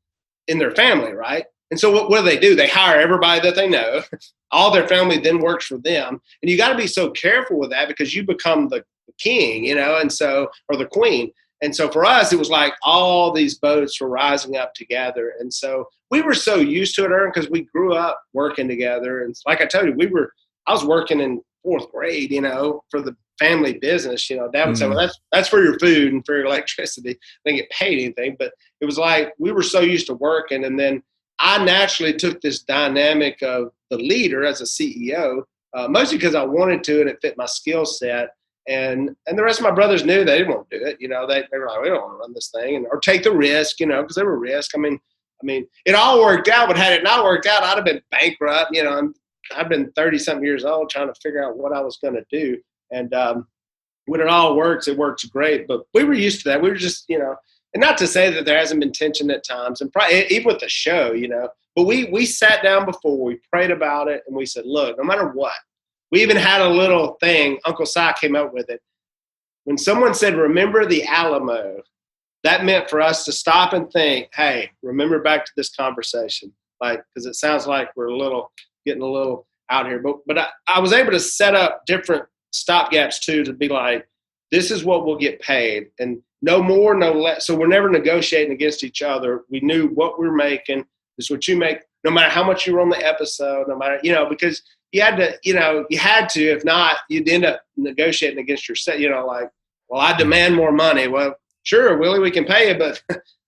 in their family, right? And so what do? They hire everybody that they know. All their family then works for them. And you got to be so careful with that, because you become the king, and so, or the queen. And so for us, it was like all these boats were rising up together. And so we were so used to it, Erwin, because we grew up working together. And like I told you, I was working in 4th grade, for the family business. Dad would say, well, that's for your food and for your electricity. I didn't get paid anything, but it was like we were so used to working. And then I naturally took this dynamic of the leader as a CEO, mostly because I wanted to, and it fit my skill set. And the rest of my brothers knew they didn't want to do it. They were like, we don't want to run this thing or take the risk, because they were risk. It all worked out, but had it not worked out, I'd have been bankrupt. I've been 30-something years old trying to figure out what I was going to do. And when it all works, it works great. But we were used to that. We were just, and not to say that there hasn't been tension at times, and probably even with the show, but we sat down before, we prayed about it, and we said, look, no matter what, we even had a little thing, Uncle Si came up with it. When someone said, remember the Alamo, that meant for us to stop and think, hey, remember back to this conversation, because it sounds like we're getting a little out here. But I was able to set up different stopgaps too, to be like, this is what we'll get paid, and no more, no less. So we're never negotiating against each other. We knew what we're making. This is what you make, no matter how much you were on the episode, no matter, because you had to, if not, you'd end up negotiating against yourself, like, well, I demand more money. Well, sure, Willie, we can pay you, but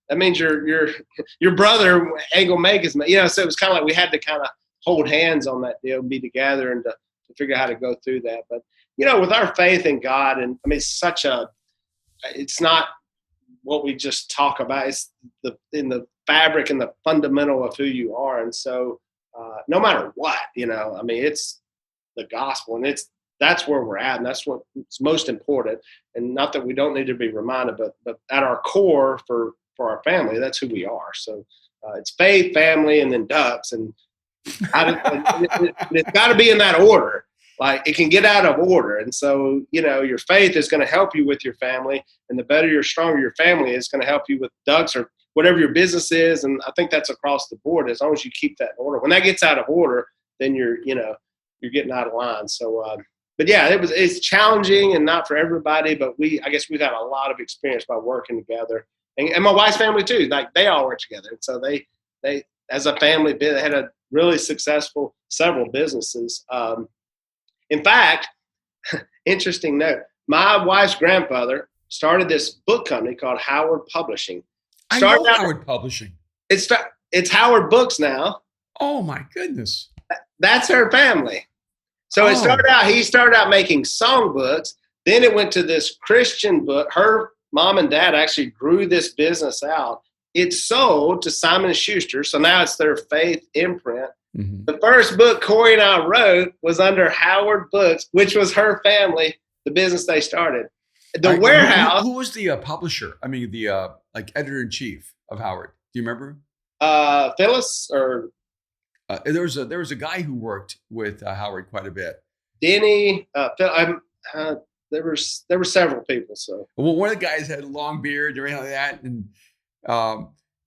that means your brother ain't gonna make as much, so it was kind of like we had to kind of hold hands on that deal, be together, and to figure out how to go through that. But, with our faith in God, and I mean, it's not what we just talk about. It's in the fabric and the fundamental of who you are. And so no matter what, I mean, it's the gospel, and that's where we're at, and that's what's most important. And not that we don't need to be reminded, but at our core for our family, that's who we are. So it's faith, family, and then ducks. And it's got to be in that order. Like, it can get out of order. And so, your faith is going to help you with your family, and the better you're stronger your family is going to help you with ducks or whatever your business is. And I think that's across the board, as long as you keep that in order. When that gets out of order, then you're getting out of line. So, but yeah, it's challenging and not for everybody, but I guess we've had a lot of experience by working together, and my wife's family too. Like, they all work together. And so they as a family, they had a really successful several businesses. In fact, interesting note, my wife's grandfather started this book company called Howard Publishing. I know Howard Publishing. It's Howard Books now. Oh my goodness. That's her family. So he started out making song books. Then it went to this Christian book. Her mom and dad actually grew this business out. It sold to Simon & Schuster. So now it's their faith imprint. Mm-hmm. The first book Corey and I wrote was under Howard Books, which was her family, the business they started. The warehouse. Who was the publisher? I mean, the editor-in-chief of Howard. Do you remember? Phyllis or there was a guy who worked with Howard quite a bit. Denny. There were several people. So one of the guys had a long beard or anything like that, and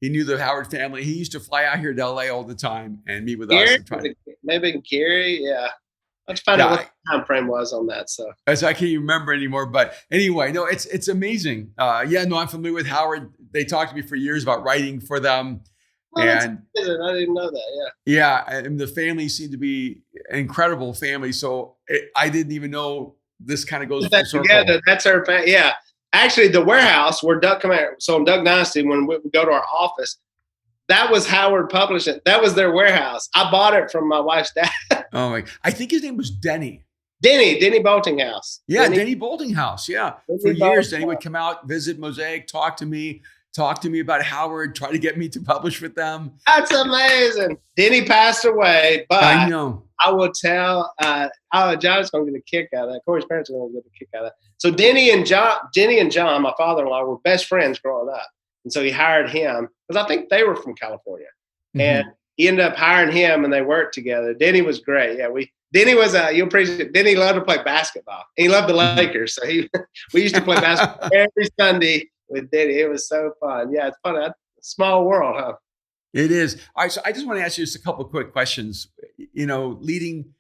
he knew the Howard family. He used to fly out here to LA all the time and meet with us. Maybe Gary, yeah. Let's find out what the time frame was on that. So I can't even remember anymore. But anyway, no, it's amazing. I'm familiar with Howard. They talked to me for years about writing for them. Oh, and I didn't know that. Yeah. Yeah, and the family seemed to be an incredible family. So I didn't even know this kind of goes full circle. Together. That's our family. Yeah. Actually, the warehouse where Duck Commander, so in Duck Dynasty, when we would go to our office, that was Howard Publishing. That was their warehouse. I bought it from my wife's dad. Oh my! I think his name was Denny. Denny Boltinghouse. Yeah, Denny Boltinghouse. Yeah, for years, Denny would come out, visit Mosaic, talk to me about Howard, try to get me to publish with them. That's amazing. Denny passed away, but I know. I will tell. John's going to get a kick out of that. Corey's parents are going to get a kick out of that. So Denny and John, my father-in-law, were best friends growing up, and so he hired him because I think they were from California, and he ended up hiring him, and they worked together. Denny was great. Yeah, Denny was you'll appreciate. Denny loved to play basketball. He loved the Lakers, so we used to play basketball every Sunday with Denny. It was so fun. Yeah, it's fun. Small world, huh? It is. All right, so I just want to ask you just a couple of quick questions. Leading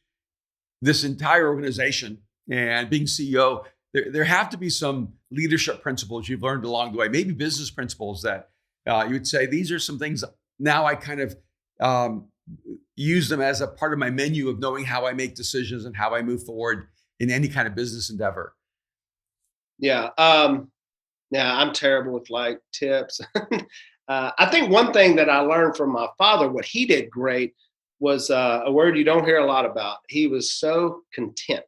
this entire organization and being CEO, there have to be some leadership principles you've learned along the way, maybe business principles that you would say, these are some things now I kind of use them as a part of my menu of knowing how I make decisions and how I move forward in any kind of business endeavor. Yeah. I'm terrible with tips. I think one thing that I learned from my father, what he did great was a word you don't hear a lot about. He was so content.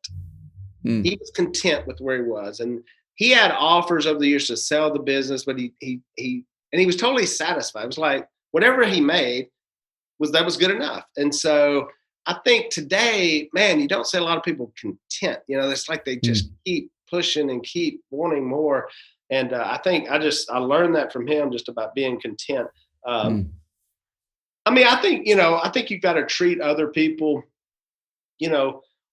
He was content with where he was. And he had offers over the years to sell the business, but he was totally satisfied. It was like whatever he made that was good enough. And so I think today, man, you don't see a lot of people content. It's like they just keep pushing and keep wanting more. And I think I learned that from him, just about being content. I mean, I think you've got to treat other people,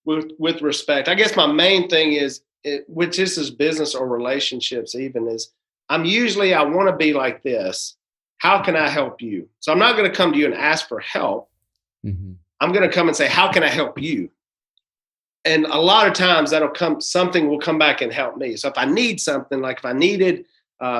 with respect. I guess my main thing is, which is business or relationships even, is I want to be like this. How can I help you? So I'm not going to come to you and ask for help. Mm-hmm. I'm going to come and say, how can I help you? And a lot of times something will come back and help me. So if I need something, like if I needed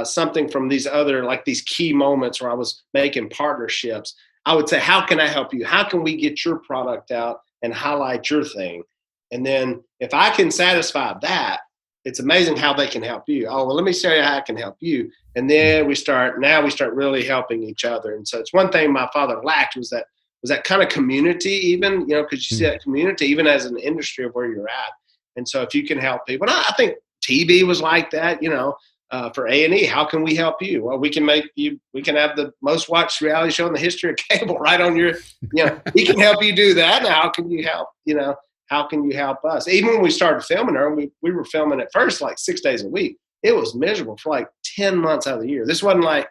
something from these other, like these key moments where I was making partnerships, I would say, how can I help you? How can we get your product out and highlight your thing? And then if I can satisfy that, it's amazing how they can help you. Oh, well, let me show you how I can help you. And then we start really helping each other. And so it's one thing my father lacked was that kind of community, even, because you see that community even as an industry of where you're at. And so if you can help people, and I think TV was like that, for A&E, how can we help you? Well, we can have the most watched reality show in the history of cable right on your, we can help you do that. Now, how can you help, how can you help us? Even when we started filming her, we were filming at first like 6 days a week. It was miserable for like 10 months out of the year. This wasn't like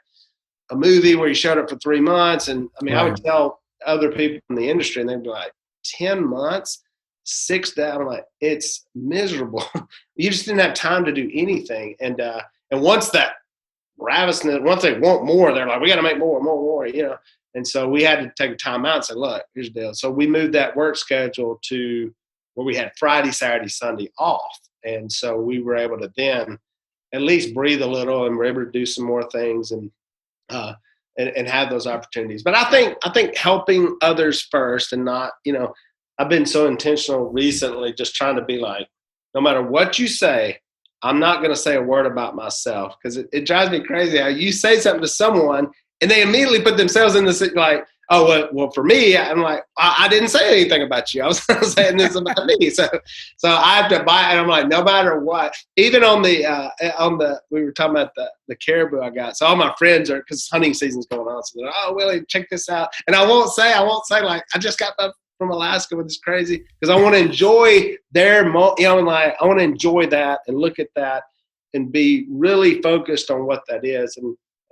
a movie where you showed up for 3 months. And I mean, right. I would tell other people in the industry and they'd be like, 10 months, 6 days. I'm like, it's miserable. You just didn't have time to do anything. And once that ravenousness, once they want more, they're like, we got to make more, And so we had to take a time out and say, look, here's the deal. So we moved that work schedule to where we had Friday, Saturday, Sunday off. And so we were able to then at least breathe a little, and we're able to do some more things and have those opportunities. But I think helping others first, and not, I've been so intentional recently, just trying to be like, no matter what you say, I'm not going to say a word about myself, because it drives me crazy how you say something to someone and they immediately put themselves in this, like, oh, well, for me, I'm like, I didn't say anything about you. I was saying this about me. So I have to buy, and I'm like, no matter what, even on the, we were talking about the caribou I got. So all my friends are, because hunting season's going on. So they're like, oh, Willie, check this out. And I won't say like, I just got back from Alaska with this crazy, because I want to enjoy their, I want to enjoy that and look at that and be really focused on what that is.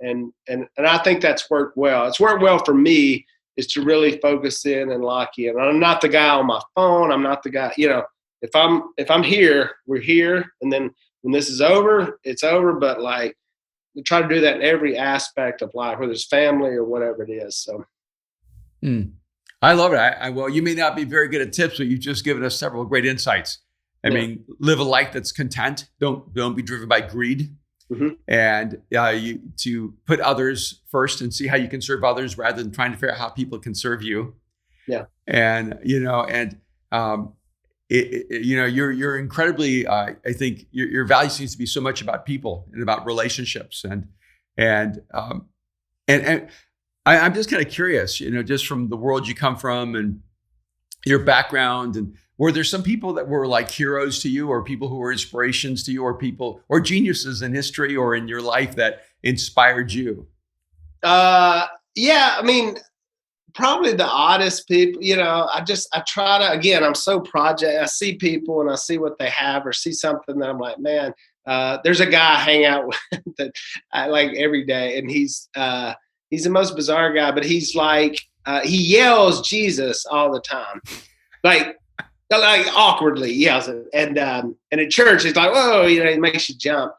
And I think that's worked well. It's worked well for me, is to really focus in and lock in. I'm not the guy on my phone. I'm not the guy, if I'm here, we're here. And then when this is over, it's over. But like, we try to do that in every aspect of life, whether it's family or whatever it is. So. I love it. Well, you may not be very good at tips, but you've just given us several great insights. I mean, live a life that's content. Don't be driven by greed. Mm-hmm. And you to put others first and see how you can serve others rather than trying to figure out how people can serve you. Yeah. And you're incredibly. I think your value seems to be so much about people and about relationships and I'm just kind of curious, just from the world you come from and your background, and were there some people that were like heroes to you, or people who were inspirations to you, or people or geniuses in history or in your life that inspired you? Yeah, I mean, probably the oddest people, I try to, again, I'm so project. I see people and I see what they have, or see something that I'm like, man, there's a guy I hang out with that I like every day. And he's the most bizarre guy, but he's like, he yells Jesus all the time. Like awkwardly yells it. And at church, he's like, whoa, it makes you jump.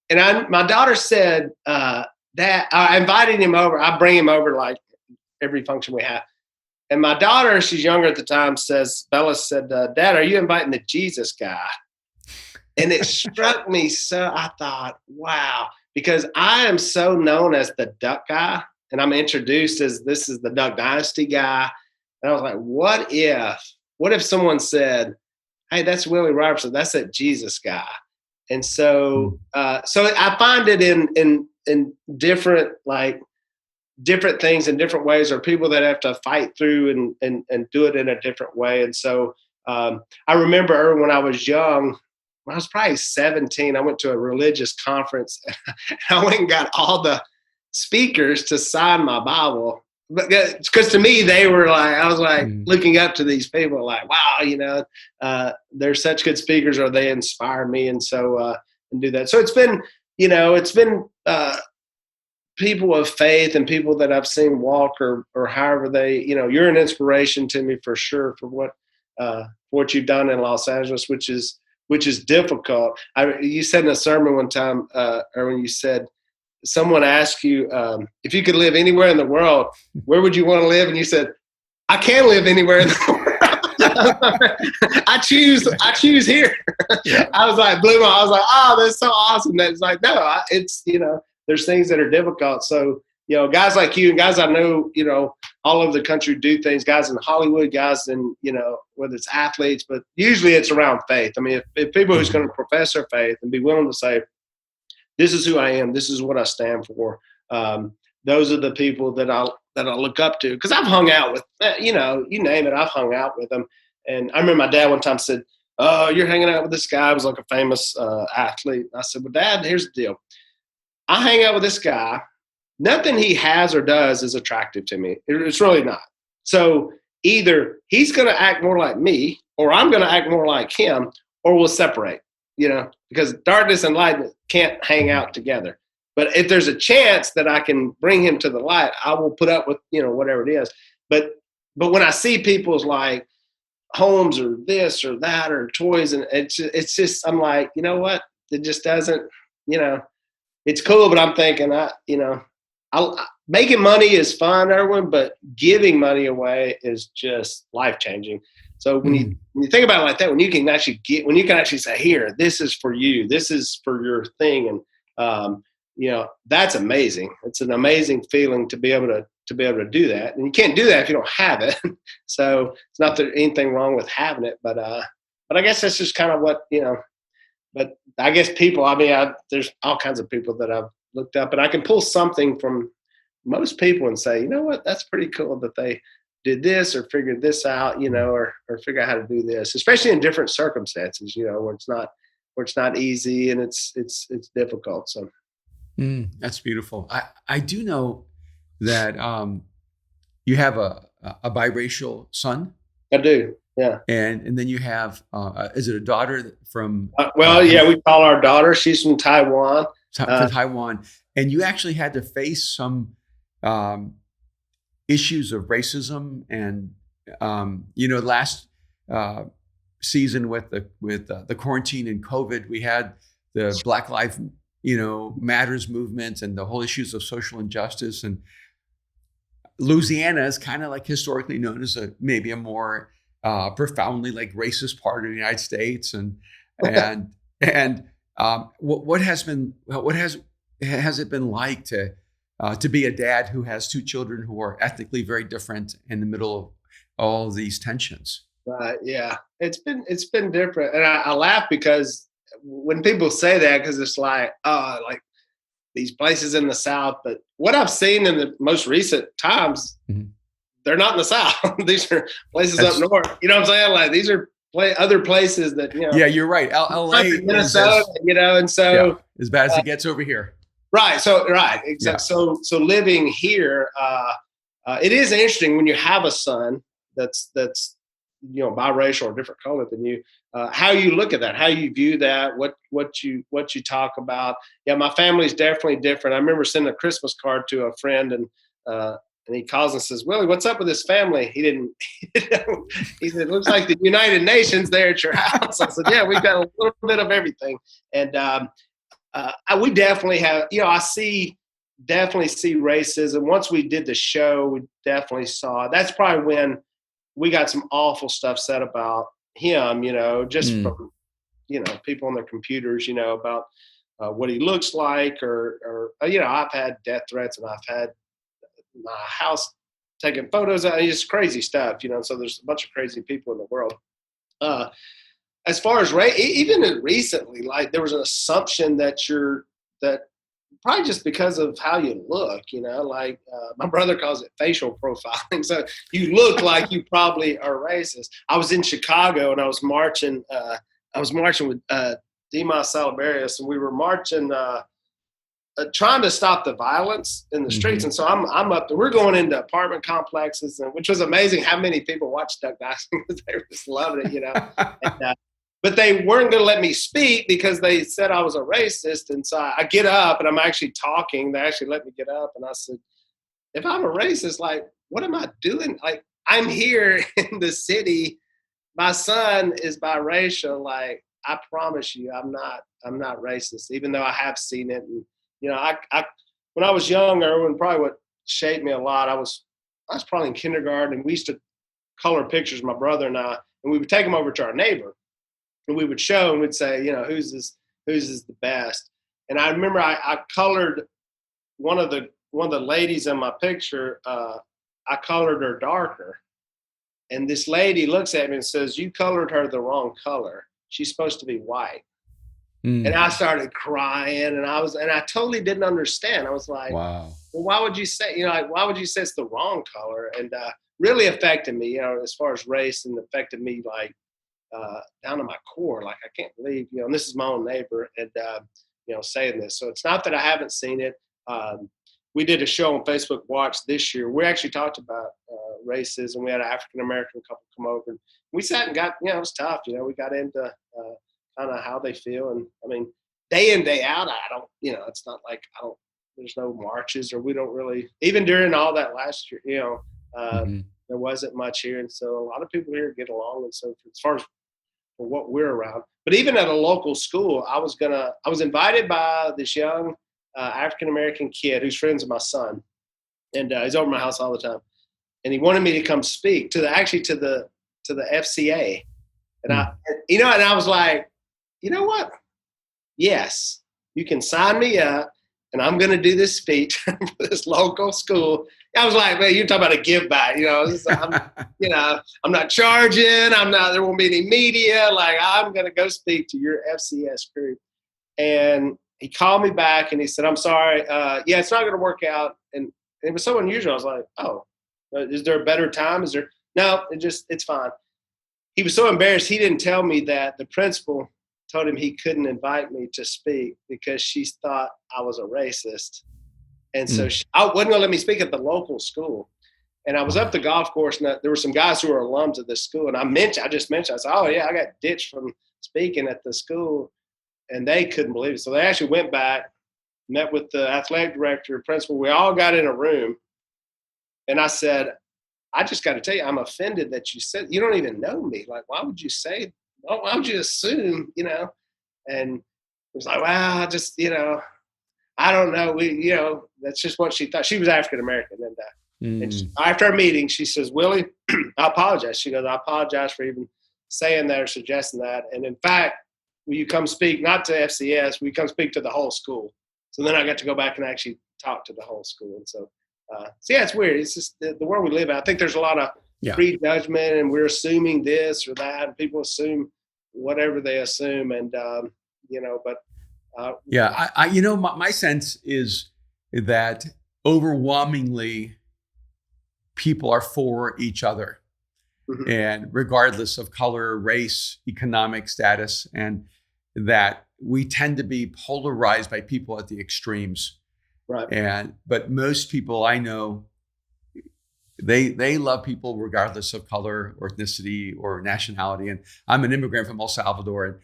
And my daughter said that I invited him over. I bring him over like every function we have. And my daughter, she's younger at the time, Bella said, Dad, are you inviting the Jesus guy? And it struck me. So I thought, wow, because I am so known as the duck guy. And I'm introduced as this is the Duck Dynasty guy. And I was like, what if someone said, hey, that's Willie Robertson, that's that Jesus guy. And so I find it in different things in different ways, or people that have to fight through and do it in a different way. And so I remember when I was young, when I was probably 17, I went to a religious conference and I went and got all the speakers to sign my Bible, because to me they were like, I was like looking up to these people, like, wow, they're such good speakers, or they inspire me, and so and do that. So it's been, it's been people of faith and people that I've seen walk or however they, you're an inspiration to me for sure for what you've done in Los Angeles, which is difficult. You said in a sermon one time, Erwin, you said, someone asked you if you could live anywhere in the world, where would you want to live? And you said, I can live anywhere in the world. I choose here. Yeah. I was like, I was like, oh, that's so awesome. That's like, no, it's, there's things that are difficult. So, guys like you and guys I know, all over the country do things, guys in Hollywood, guys in, whether it's athletes, but usually it's around faith. I mean, if people who's going to profess their faith and be willing to say, this is who I am, this is what I stand for. Those are the people that I look up to, because I've hung out with, you name it, I've hung out with them. And I remember my dad one time said, oh, you're hanging out with this guy who was like a famous athlete. I said, well, Dad, here's the deal. I hang out with this guy. Nothing he has or does is attractive to me. It's really not. So either he's going to act more like me, or I'm going to act more like him, or we'll separate, because darkness and light can't hang out together. But if there's a chance that I can bring him to the light, I will put up with, whatever it is. But when I see people's like homes or this or that or toys, and it's just, I'm like, you know what? It just doesn't, it's cool, but I'm thinking, making money is fun, Erwin, but giving money away is just life changing. So when you think about it like that, when you can actually say, here, this is for you, this is for your thing, and that's amazing. It's an amazing feeling to be able to do that, and you can't do that if you don't have it. So it's not that anything wrong with having it, but I guess that's just kind of what But I guess people, there's all kinds of people that I've looked up, and I can pull something from most people and say, you know what, that's pretty cool that they did this or figured this out, or figure out how to do this, especially in different circumstances, where it's not easy and it's difficult. So that's beautiful. I do know that you have a biracial son. I do. Yeah. And then you have, is it a daughter from? We call our daughter. She's from Taiwan. From Taiwan. And you actually had to face some issues of racism and, last season with the quarantine and COVID, we had the Black Lives, Matters movement and the whole issues of social injustice. And Louisiana is kind of like historically known as maybe a more profoundly like racist part of the United States, what has it been like to be a dad who has two children who are ethnically very different in the middle of all of these tensions? Right. Yeah, it's been different, and I laugh because when people say that, because it's like, oh, like these places in the South, but what I've seen in the most recent times. Mm-hmm. They're not in the South. These are places up north. You know what I'm saying? Like these are other places that, Yeah, you're right. LA, Minnesota, and so as bad as it gets over here. Right. So exactly. Yeah. So living here, it is interesting when you have a son that's biracial or different color than you. How you look at that, how you view that, what you talk about. Yeah, my family's definitely different. I remember sending a Christmas card to a friend, and he calls and says, Willie, what's up with this family? He didn't, he said, it looks like the United Nations there at your house. I said, yeah, we've got a little bit of everything. And we definitely have, I definitely see racism. Once we did the show, we definitely saw, that's probably when we got some awful stuff said about him, just from, people on their computers, about what he looks like or I've had death threats and I've had my house taking photos. It's crazy stuff, so there's a bunch of crazy people in the world. As far as even recently, like there was an assumption that probably just because of how you look, like my brother calls it facial profiling. So you look like you probably are racist. I was in Chicago and I was marching with Dimas Salibarius, and we were marching, trying to stop the violence in the streets. And so I'm up there. We're going into apartment complexes, which was amazing how many people watched Duck Dynasty because they were just loving it, but they weren't going to let me speak because they said I was a racist. And so I get up and I'm actually talking. They actually let me get up. And I said, if I'm a racist, like, what am I doing? Like, I'm here in the city. My son is biracial. Like, I promise you, I'm not racist, even though I have seen it. And, I when I was young, Erwin, probably what shaped me a lot, I was probably in kindergarten, and we used to color pictures, my brother and I, and we would take them over to our neighbor. And we would show and we'd say, who's is the best. And I remember I colored one of the ladies in my picture. I colored her darker. And this lady looks at me and says, "You colored her the wrong color. She's supposed to be white." And I started crying, and I totally didn't understand. I was like, wow. Well, why would you say, why would you say it's the wrong color? And really affected me, as far as race, and affected me like, down to my core. Like, I can't believe, and this is my own neighbor, and saying this. So it's not that I haven't seen it. We did a show on Facebook Watch this year. We actually talked about racism. We had an African American couple come over, and we sat and got, it was tough. We got into kind of how they feel, and I mean, day in, day out, I don't, it's not like there's no marches, or we don't really, even during all that last year, there wasn't much here, and so a lot of people here get along. And so as far as for what we're around, but even at a local school, I was invited by this young African American kid who's friends with my son, and he's over my house all the time, and he wanted me to come speak to the FCA, and I was like, you know what? Yes, you can sign me up, and I'm going to do this speech for this local school. I was like, man, you're talking about a give back, I'm not charging. There won't be any media. Like, I'm going to go speak to your FCS group. And he called me back and he said, "I'm sorry. It's not going to work out." And it was so unusual. I was like, "Oh, is there a better time? Is there?" No, it's fine. He was so embarrassed. He didn't tell me that the principal told him he couldn't invite me to speak because she thought I was a racist. And so I wasn't going to let me speak at the local school. And I was up the golf course, and there were some guys who were alums of this school. And I just mentioned, I said, "Oh yeah, I got ditched from speaking at the school." And they couldn't believe it. So they actually went back, met with the athletic director, principal. We all got in a room. And I said, "I just got to tell you, I'm offended that you said, you don't even know me. Like, why would you say, why would you assume, And it was like, well, I just, I don't know. That's just what she thought. She was African-American. And after our meeting, she says, "Willie, I apologize." She goes, "I apologize for even saying that or suggesting that. And in fact, will you come speak, not to FCS, will you come speak to the whole school?" So then I got to go back and actually talk to the whole school. And so, it's weird. It's just the world we live in. I think there's a lot of prejudgment, and we're assuming this or that, and people assume whatever they assume. And, my sense is that overwhelmingly people are for each other, and regardless of color, race, economic status, and that we tend to be polarized by people at the extremes. Right. But most people I know, they love people regardless of color or ethnicity or nationality. And I'm an immigrant from El Salvador, and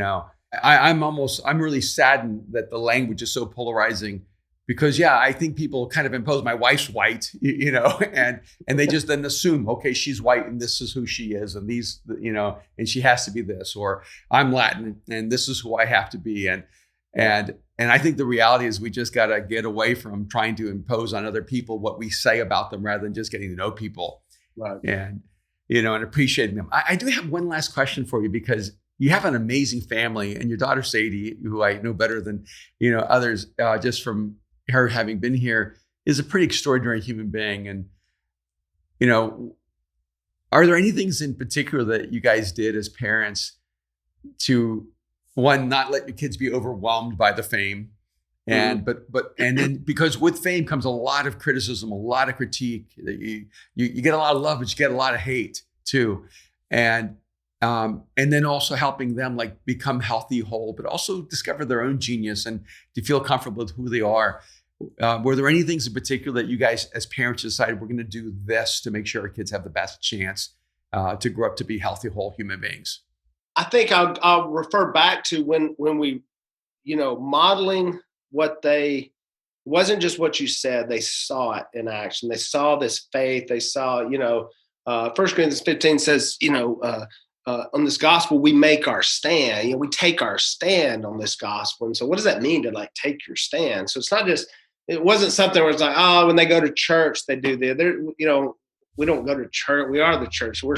I'm really saddened that the language is so polarizing, because I think people kind of impose, my wife's white, and they just then assume, okay, she's white and this is who she is, and these, and she has to be this, or I'm Latin and this is who I have to be. And I think the reality is we just got to get away from trying to impose on other people what we say about them, rather than just getting to know people, right? And appreciating them. I do have one last question for you, because you have an amazing family, and your daughter Sadie, who I know better than others, just from her having been here, is a pretty extraordinary human being. And are there any things in particular that you guys did as parents to, one, not let your kids be overwhelmed by the fame, and and then, because with fame comes a lot of criticism, a lot of critique. You get a lot of love, but you get a lot of hate too, and then also helping them become healthy, whole, but also discover their own genius and to feel comfortable with who they are. Were there any things in particular that you guys as parents decided, we're going to do this to make sure our kids have the best chance to grow up to be healthy, whole human beings? I think I'll refer back to when we, modeling what they, wasn't just what you said. They saw it in action. They saw this faith. They saw, 1 Corinthians 15 says, on this gospel, we make our stand. We take our stand on this gospel. And so what does that mean to like take your stand? So it's not just, it wasn't something where it's like, oh, when they go to church, they do this. We don't go to church. We are the church. We're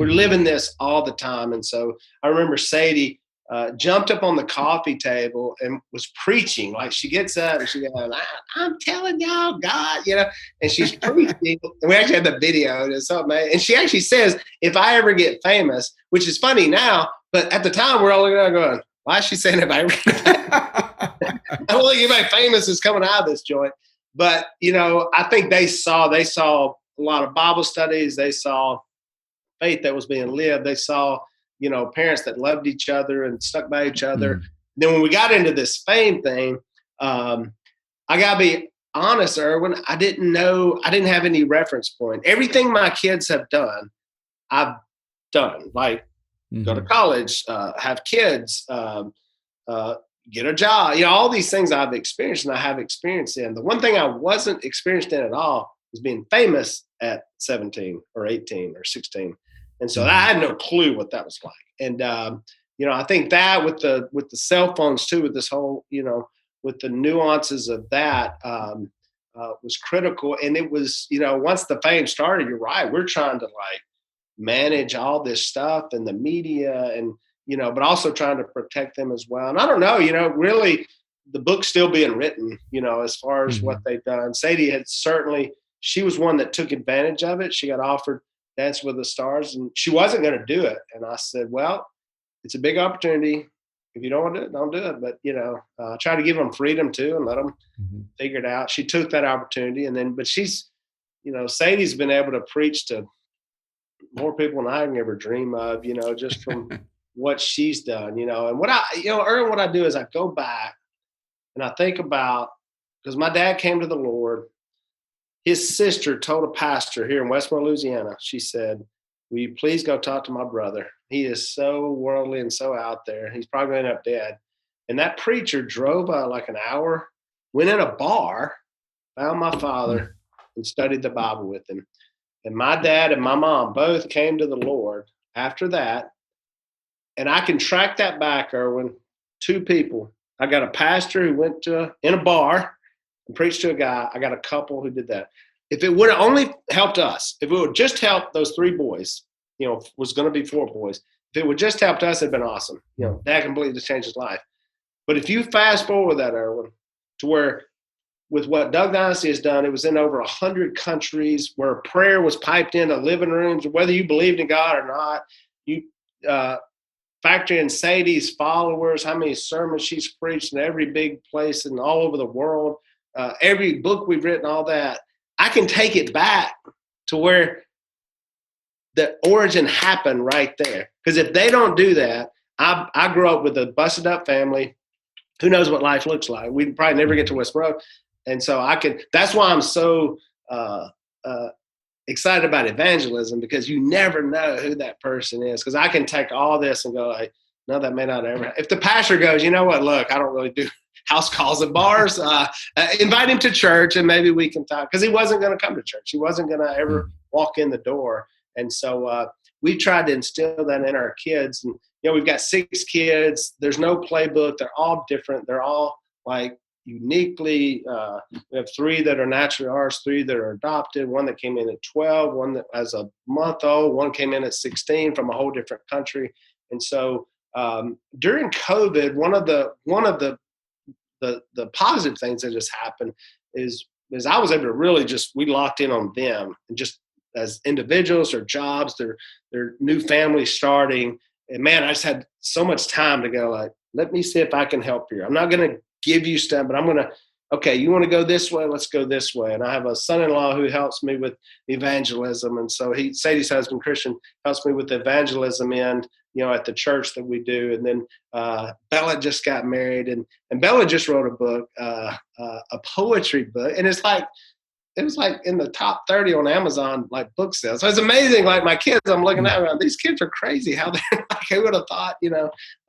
living this all the time. And so I remember Sadie jumped up on the coffee table and was preaching. Like she gets up and she goes, I'm telling y'all, God, and she's preaching. And we actually had the video. And it's amazing. And she actually says, if I ever get famous, which is funny now, but at the time we're all looking at her going, why is she saying if I ever get famous? I don't think anybody famous is coming out of this joint. But, I think they saw a lot of Bible studies. They saw faith that was being lived. They saw, parents that loved each other and stuck by each other. Mm-hmm. Then when we got into this fame thing, I got to be honest, Erwin, I didn't have any reference point. Everything my kids have done, I've done. Like go to college, have kids, get a job. All these things I've experienced and I have experience in. The one thing I wasn't experienced in at all was being famous at 17 or 18 or 16. And so I had no clue what that was like. And, I think that with the cell phones too, with this whole, with the nuances of that was critical. And it was, once the fame started, you're right. We're trying to like manage all this stuff and the media and, but also trying to protect them as well. And I don't know, really the book's still being written, as far as what they've done. Sadie had she was one that took advantage of it. She got offered Dance with the Stars and she wasn't going to do it. And I said, well, it's a big opportunity. If you don't want to do it, don't do it. But, try to give them freedom too and let them figure it out. She took that opportunity but she's, Sadie's been able to preach to more people than I can ever dream of, just from what she's done, and what Erwin, what I do is I go back and I think about, because my dad came to the Lord. His sister told a pastor here in Westmore, Louisiana, she said, will you please go talk to my brother? He is so worldly and so out there. He's probably going to end up dead. And that preacher drove like an hour, went in a bar, found my father, and studied the Bible with him. And my dad and my mom both came to the Lord after that. And I can track that back, Erwin, 2 people. I got a pastor who went in a bar and preached to a guy. I got a couple who did that. If it would have only helped us, if it would just help those 3 boys, was going to be 4 boys. If it would just helped us, it'd been awesome. That completely changed his life. But if you fast forward that, Erwin, to where with what Duck Dynasty has done, it was in over 100 countries where prayer was piped into living rooms, whether you believed in God or not. You factor in Sadie's followers, how many sermons she's preached in every big place and all over the world, every book we've written, all that. I can take it back to where the origin happened right there. Because if they don't do that, I grew up with a busted up family. Who knows what life looks like? We'd probably never get to Westboro. And so that's why I'm so excited about evangelism, because you never know who that person is. Because I can take all this and go like, no, that may not ever. If the pastor goes, you know what, look, I don't really do house calls at bars, invite him to church and maybe we can talk. Because he wasn't going to come to church. He wasn't going to ever walk in the door. And so we tried to instill that in our kids. And, we've got 6 kids. There's no playbook. They're all different. They're all like uniquely, we have 3 that are naturally ours, 3 that are adopted, 1 that came in at 12, 1 that as a month old, 1 came in at 16 from a whole different country. And so during COVID, one of the positive things that just happened is I was able to really we locked in on them and just as individuals or jobs, their new families starting. And man, I just had so much time to go like, let me see if I can help you. I'm not going to give you stuff, but I'm going to, okay, you want to go this way? Let's go this way. And I have a son-in-law who helps me with evangelism. And so Sadie's husband, Christian, helps me with the evangelism end, at the church that we do. And then Bella just got married and Bella just wrote a book, a poetry book. And it's like, it was like in the top 30 on Amazon, like book sales. So it's amazing. Like my kids, I'm looking at them, these kids are crazy. How they're like, who would have thought,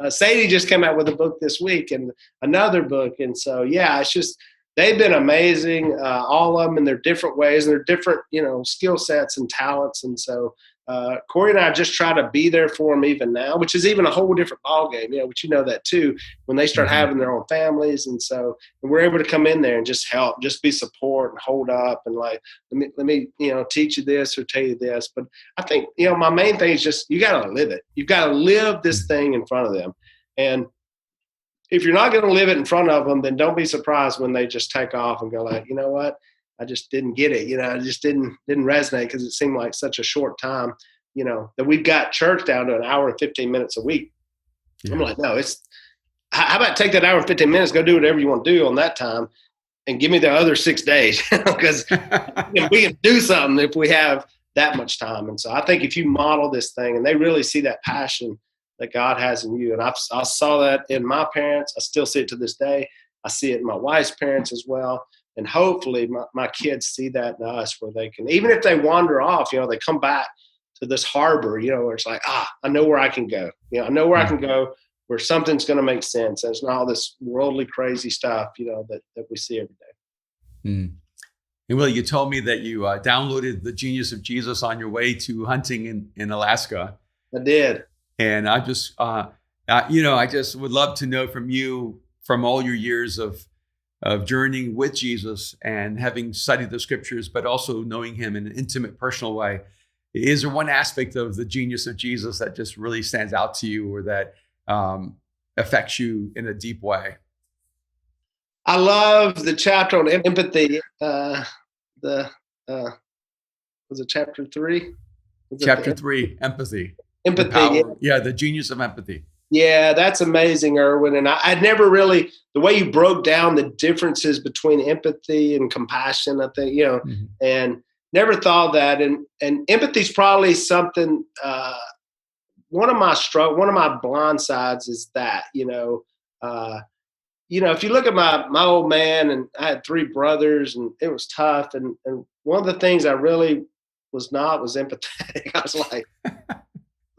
Sadie just came out with a book this week and another book. And so, yeah, it's just, they've been amazing, all of them in their different ways and their different, skill sets and talents. And so Corey and I just try to be there for them even now, which is even a whole different ballgame, but that too, when they start having their own families. And so we're able to come in there and just help, just be support and hold up and like, let me, teach you this or tell you this. But I think, my main thing is just, you got to live it. You've got to live this thing in front of them. And if you're not going to live it in front of them, then don't be surprised when they just take off and go like, you know what? I just didn't get it. I just didn't resonate because it seemed like such a short time, that we've got church down to an hour and 15 minutes a week. Yeah. I'm like, no, how about take that hour and 15 minutes, go do whatever you want to do on that time and give me the other 6 days because we can do something if we have that much time. And so I think if you model this thing and they really see that passion that God has in you, and I saw that in my parents, I still see it to this day. I see it in my wife's parents as well. And hopefully my kids see that in us where they can, even if they wander off, they come back to this harbor, where it's like, I know where I can go. I know where I can go where something's going to make sense. And it's not all this worldly crazy stuff, that we see every day. Mm. And Willie, you told me that you downloaded The Genius of Jesus on your way to hunting in Alaska. I did. And I just, I just would love to know from you, from all your years of journeying with Jesus and having studied the scriptures, but also knowing him in an intimate, personal way. Is there one aspect of the genius of Jesus that just really stands out to you or that affects you in a deep way? I love the chapter on empathy. Was it chapter 3? Chapter 3, empathy. Empathy. The genius of empathy. Yeah, that's amazing, Erwin. And I'd never really, the way you broke down the differences between empathy and compassion, I think, and never thought that. And empathy is probably something, one of my blind sides is that, if you look at my old man, and I had 3 brothers and it was tough. And one of the things I really was empathetic. I was like,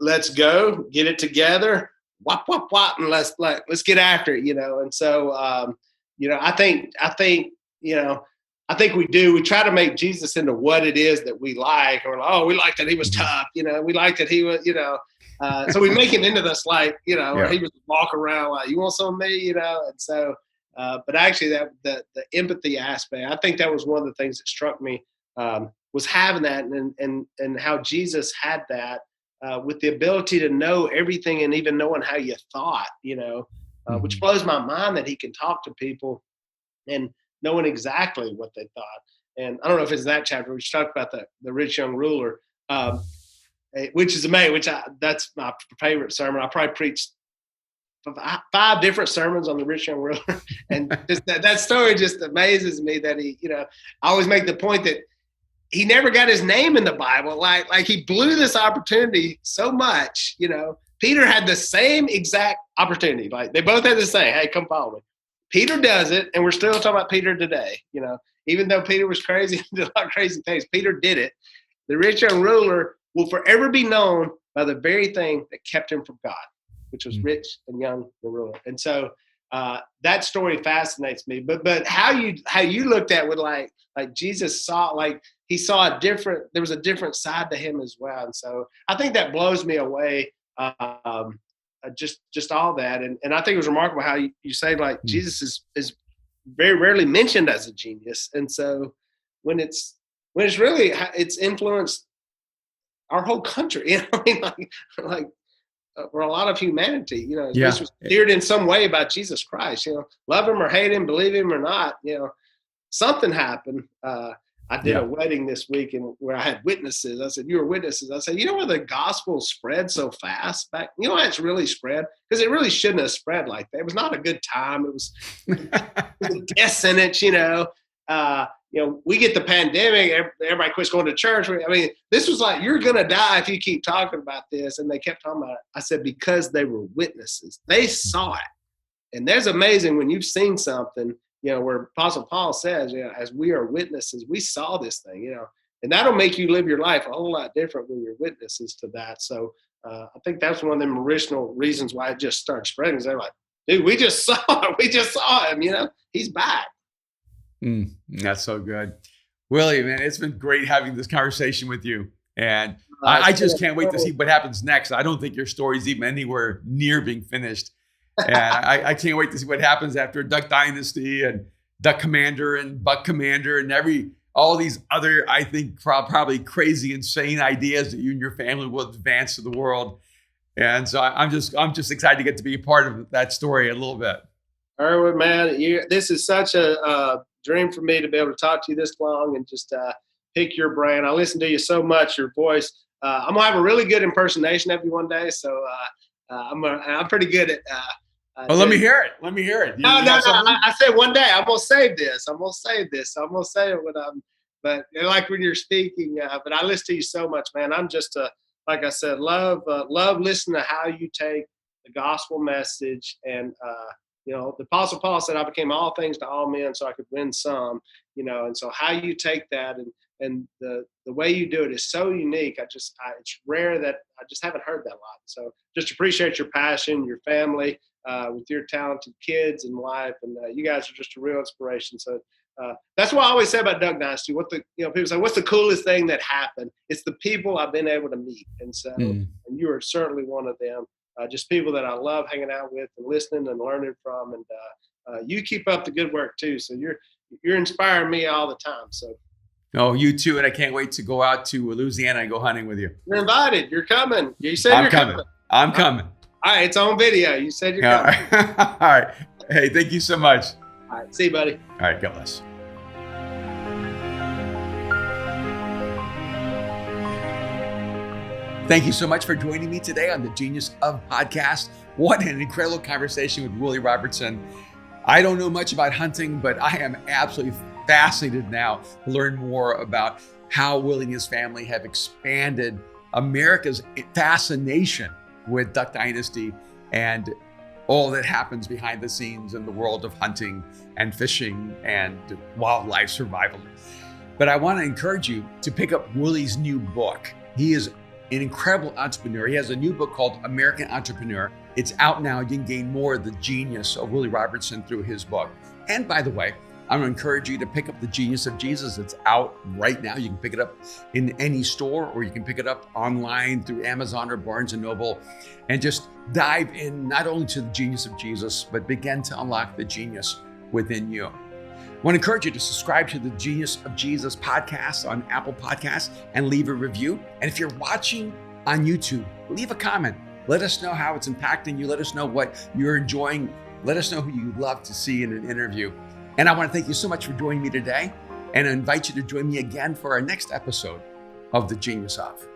let's go, get it together. Whop, whop, whop, and let's get after it, And so, I think we do. We try to make Jesus into what it is that we like. Or, we like that he was tough, we like that he was, so we make him into this, like, he was walk around like, you want some of me, And so, but actually that the empathy aspect, I think that was one of the things that struck me, was having that and how Jesus had that. With the ability to know everything and even knowing how you thought, which blows my mind that he can talk to people and knowing exactly what they thought. And I don't know if it's that chapter, we talked about the rich young ruler, which is amazing, that's my favorite sermon. I probably preached 5 different sermons on the rich young ruler. And just that story just amazes me that he, I always make the point that he never got his name in the Bible. Like he blew this opportunity so much, Peter had the same exact opportunity. Like they both had the same, hey, come follow me. Peter does it, and we're still talking about Peter today. Even though Peter was crazy and did a lot of crazy things, Peter did it. The rich young ruler will forever be known by the very thing that kept him from God, which was rich and young the ruler. And so that story fascinates me. But how you looked at with like Jesus saw, like he saw there was a different side to him as well. And so I think that blows me away. Just all that. And I think it was remarkable how you say like Jesus is very rarely mentioned as a genius. And so when it's really, it's influenced our whole country, like for a lot of humanity, this was steered in some way about Jesus Christ, love him or hate him, believe him or not, something happened. I did a wedding this week where I had witnesses. I said, you were witnesses. I said, where the gospel spread so fast back? How it's really spread? Because it really shouldn't have spread like that. It was not a good time. It was a death sentence, we get the pandemic, everybody quits going to church. This was like, you're going to die if you keep talking about this. And they kept talking about it. I said, because they were witnesses. They saw it. And there's amazing when you've seen something where Apostle Paul says, as we are witnesses, we saw this thing, and that'll make you live your life a whole lot different when you're witnesses to that. So I think that's one of them original reasons why it just started spreading. They're like, dude, we just saw it. We just saw him, he's back. That's so good. Willie, man, it's been great having this conversation with you. And I just can't wait to see what happens next. I don't think your story's even anywhere near being finished. And I can't wait to see what happens after Duck Dynasty and Duck Commander and Buck Commander and all these other, I think, probably crazy, insane ideas that you and your family will advance to the world. And so I'm just excited to get to be a part of that story a little bit. Erwin, man, this is such a dream for me to be able to talk to you this long and just pick your brain. I listen to you so much, your voice. I'm gonna have a really good impersonation of you one day, so I'm pretty good at. Let me hear it. Let me hear it. No. I said one day I'm gonna save this. I'm gonna say it when I'm. But like when you're speaking, but I listen to you so much, man. I'm just like I said, love listening to how you take the gospel message and. The Apostle Paul said, I became all things to all men so I could win some, and so how you take that and the way you do it is so unique. It's rare that I just haven't heard that a lot. So just appreciate your passion, your family, with your talented kids and wife. And you guys are just a real inspiration. So that's what I always say about Duck Dynasty. People say, what's the coolest thing that happened? It's the people I've been able to meet. And so, and you are certainly one of them. Just people that I love hanging out with and listening and learning from. And you keep up the good work too. So you're inspiring me all the time. So. Oh, you too. And I can't wait to go out to Louisiana and go hunting with you. You're invited. You're coming. You said you're coming. I'm coming. All right. It's on video. You said you're coming. All right. Hey, thank you so much. All right. See you, buddy. All right. God bless. Thank you so much for joining me today on the Genius of Podcast. What an incredible conversation with Willie Robertson. I don't know much about hunting, but I am absolutely fascinated now to learn more about how Willie and his family have expanded America's fascination with Duck Dynasty and all that happens behind the scenes in the world of hunting and fishing and wildlife survival. But I want to encourage you to pick up Willie's new book. He is an incredible entrepreneur. He has a new book called American Entrepreneur. It's out now. You can gain more of the genius of Willie Robertson through his book. And by the way, I'm going to encourage you to pick up The Genius of Jesus. It's out right now. You can pick it up in any store, or you can pick it up online through Amazon or Barnes & Noble, and just dive in not only to the genius of Jesus, but begin to unlock the genius within you. I want to encourage you to subscribe to the Genius of Jesus podcast on Apple Podcasts and leave a review. And if you're watching on YouTube, leave a comment. Let us know how it's impacting you. Let us know what you're enjoying. Let us know who you'd love to see in an interview. And I want to thank you so much for joining me today, and I invite you to join me again for our next episode of The Genius of.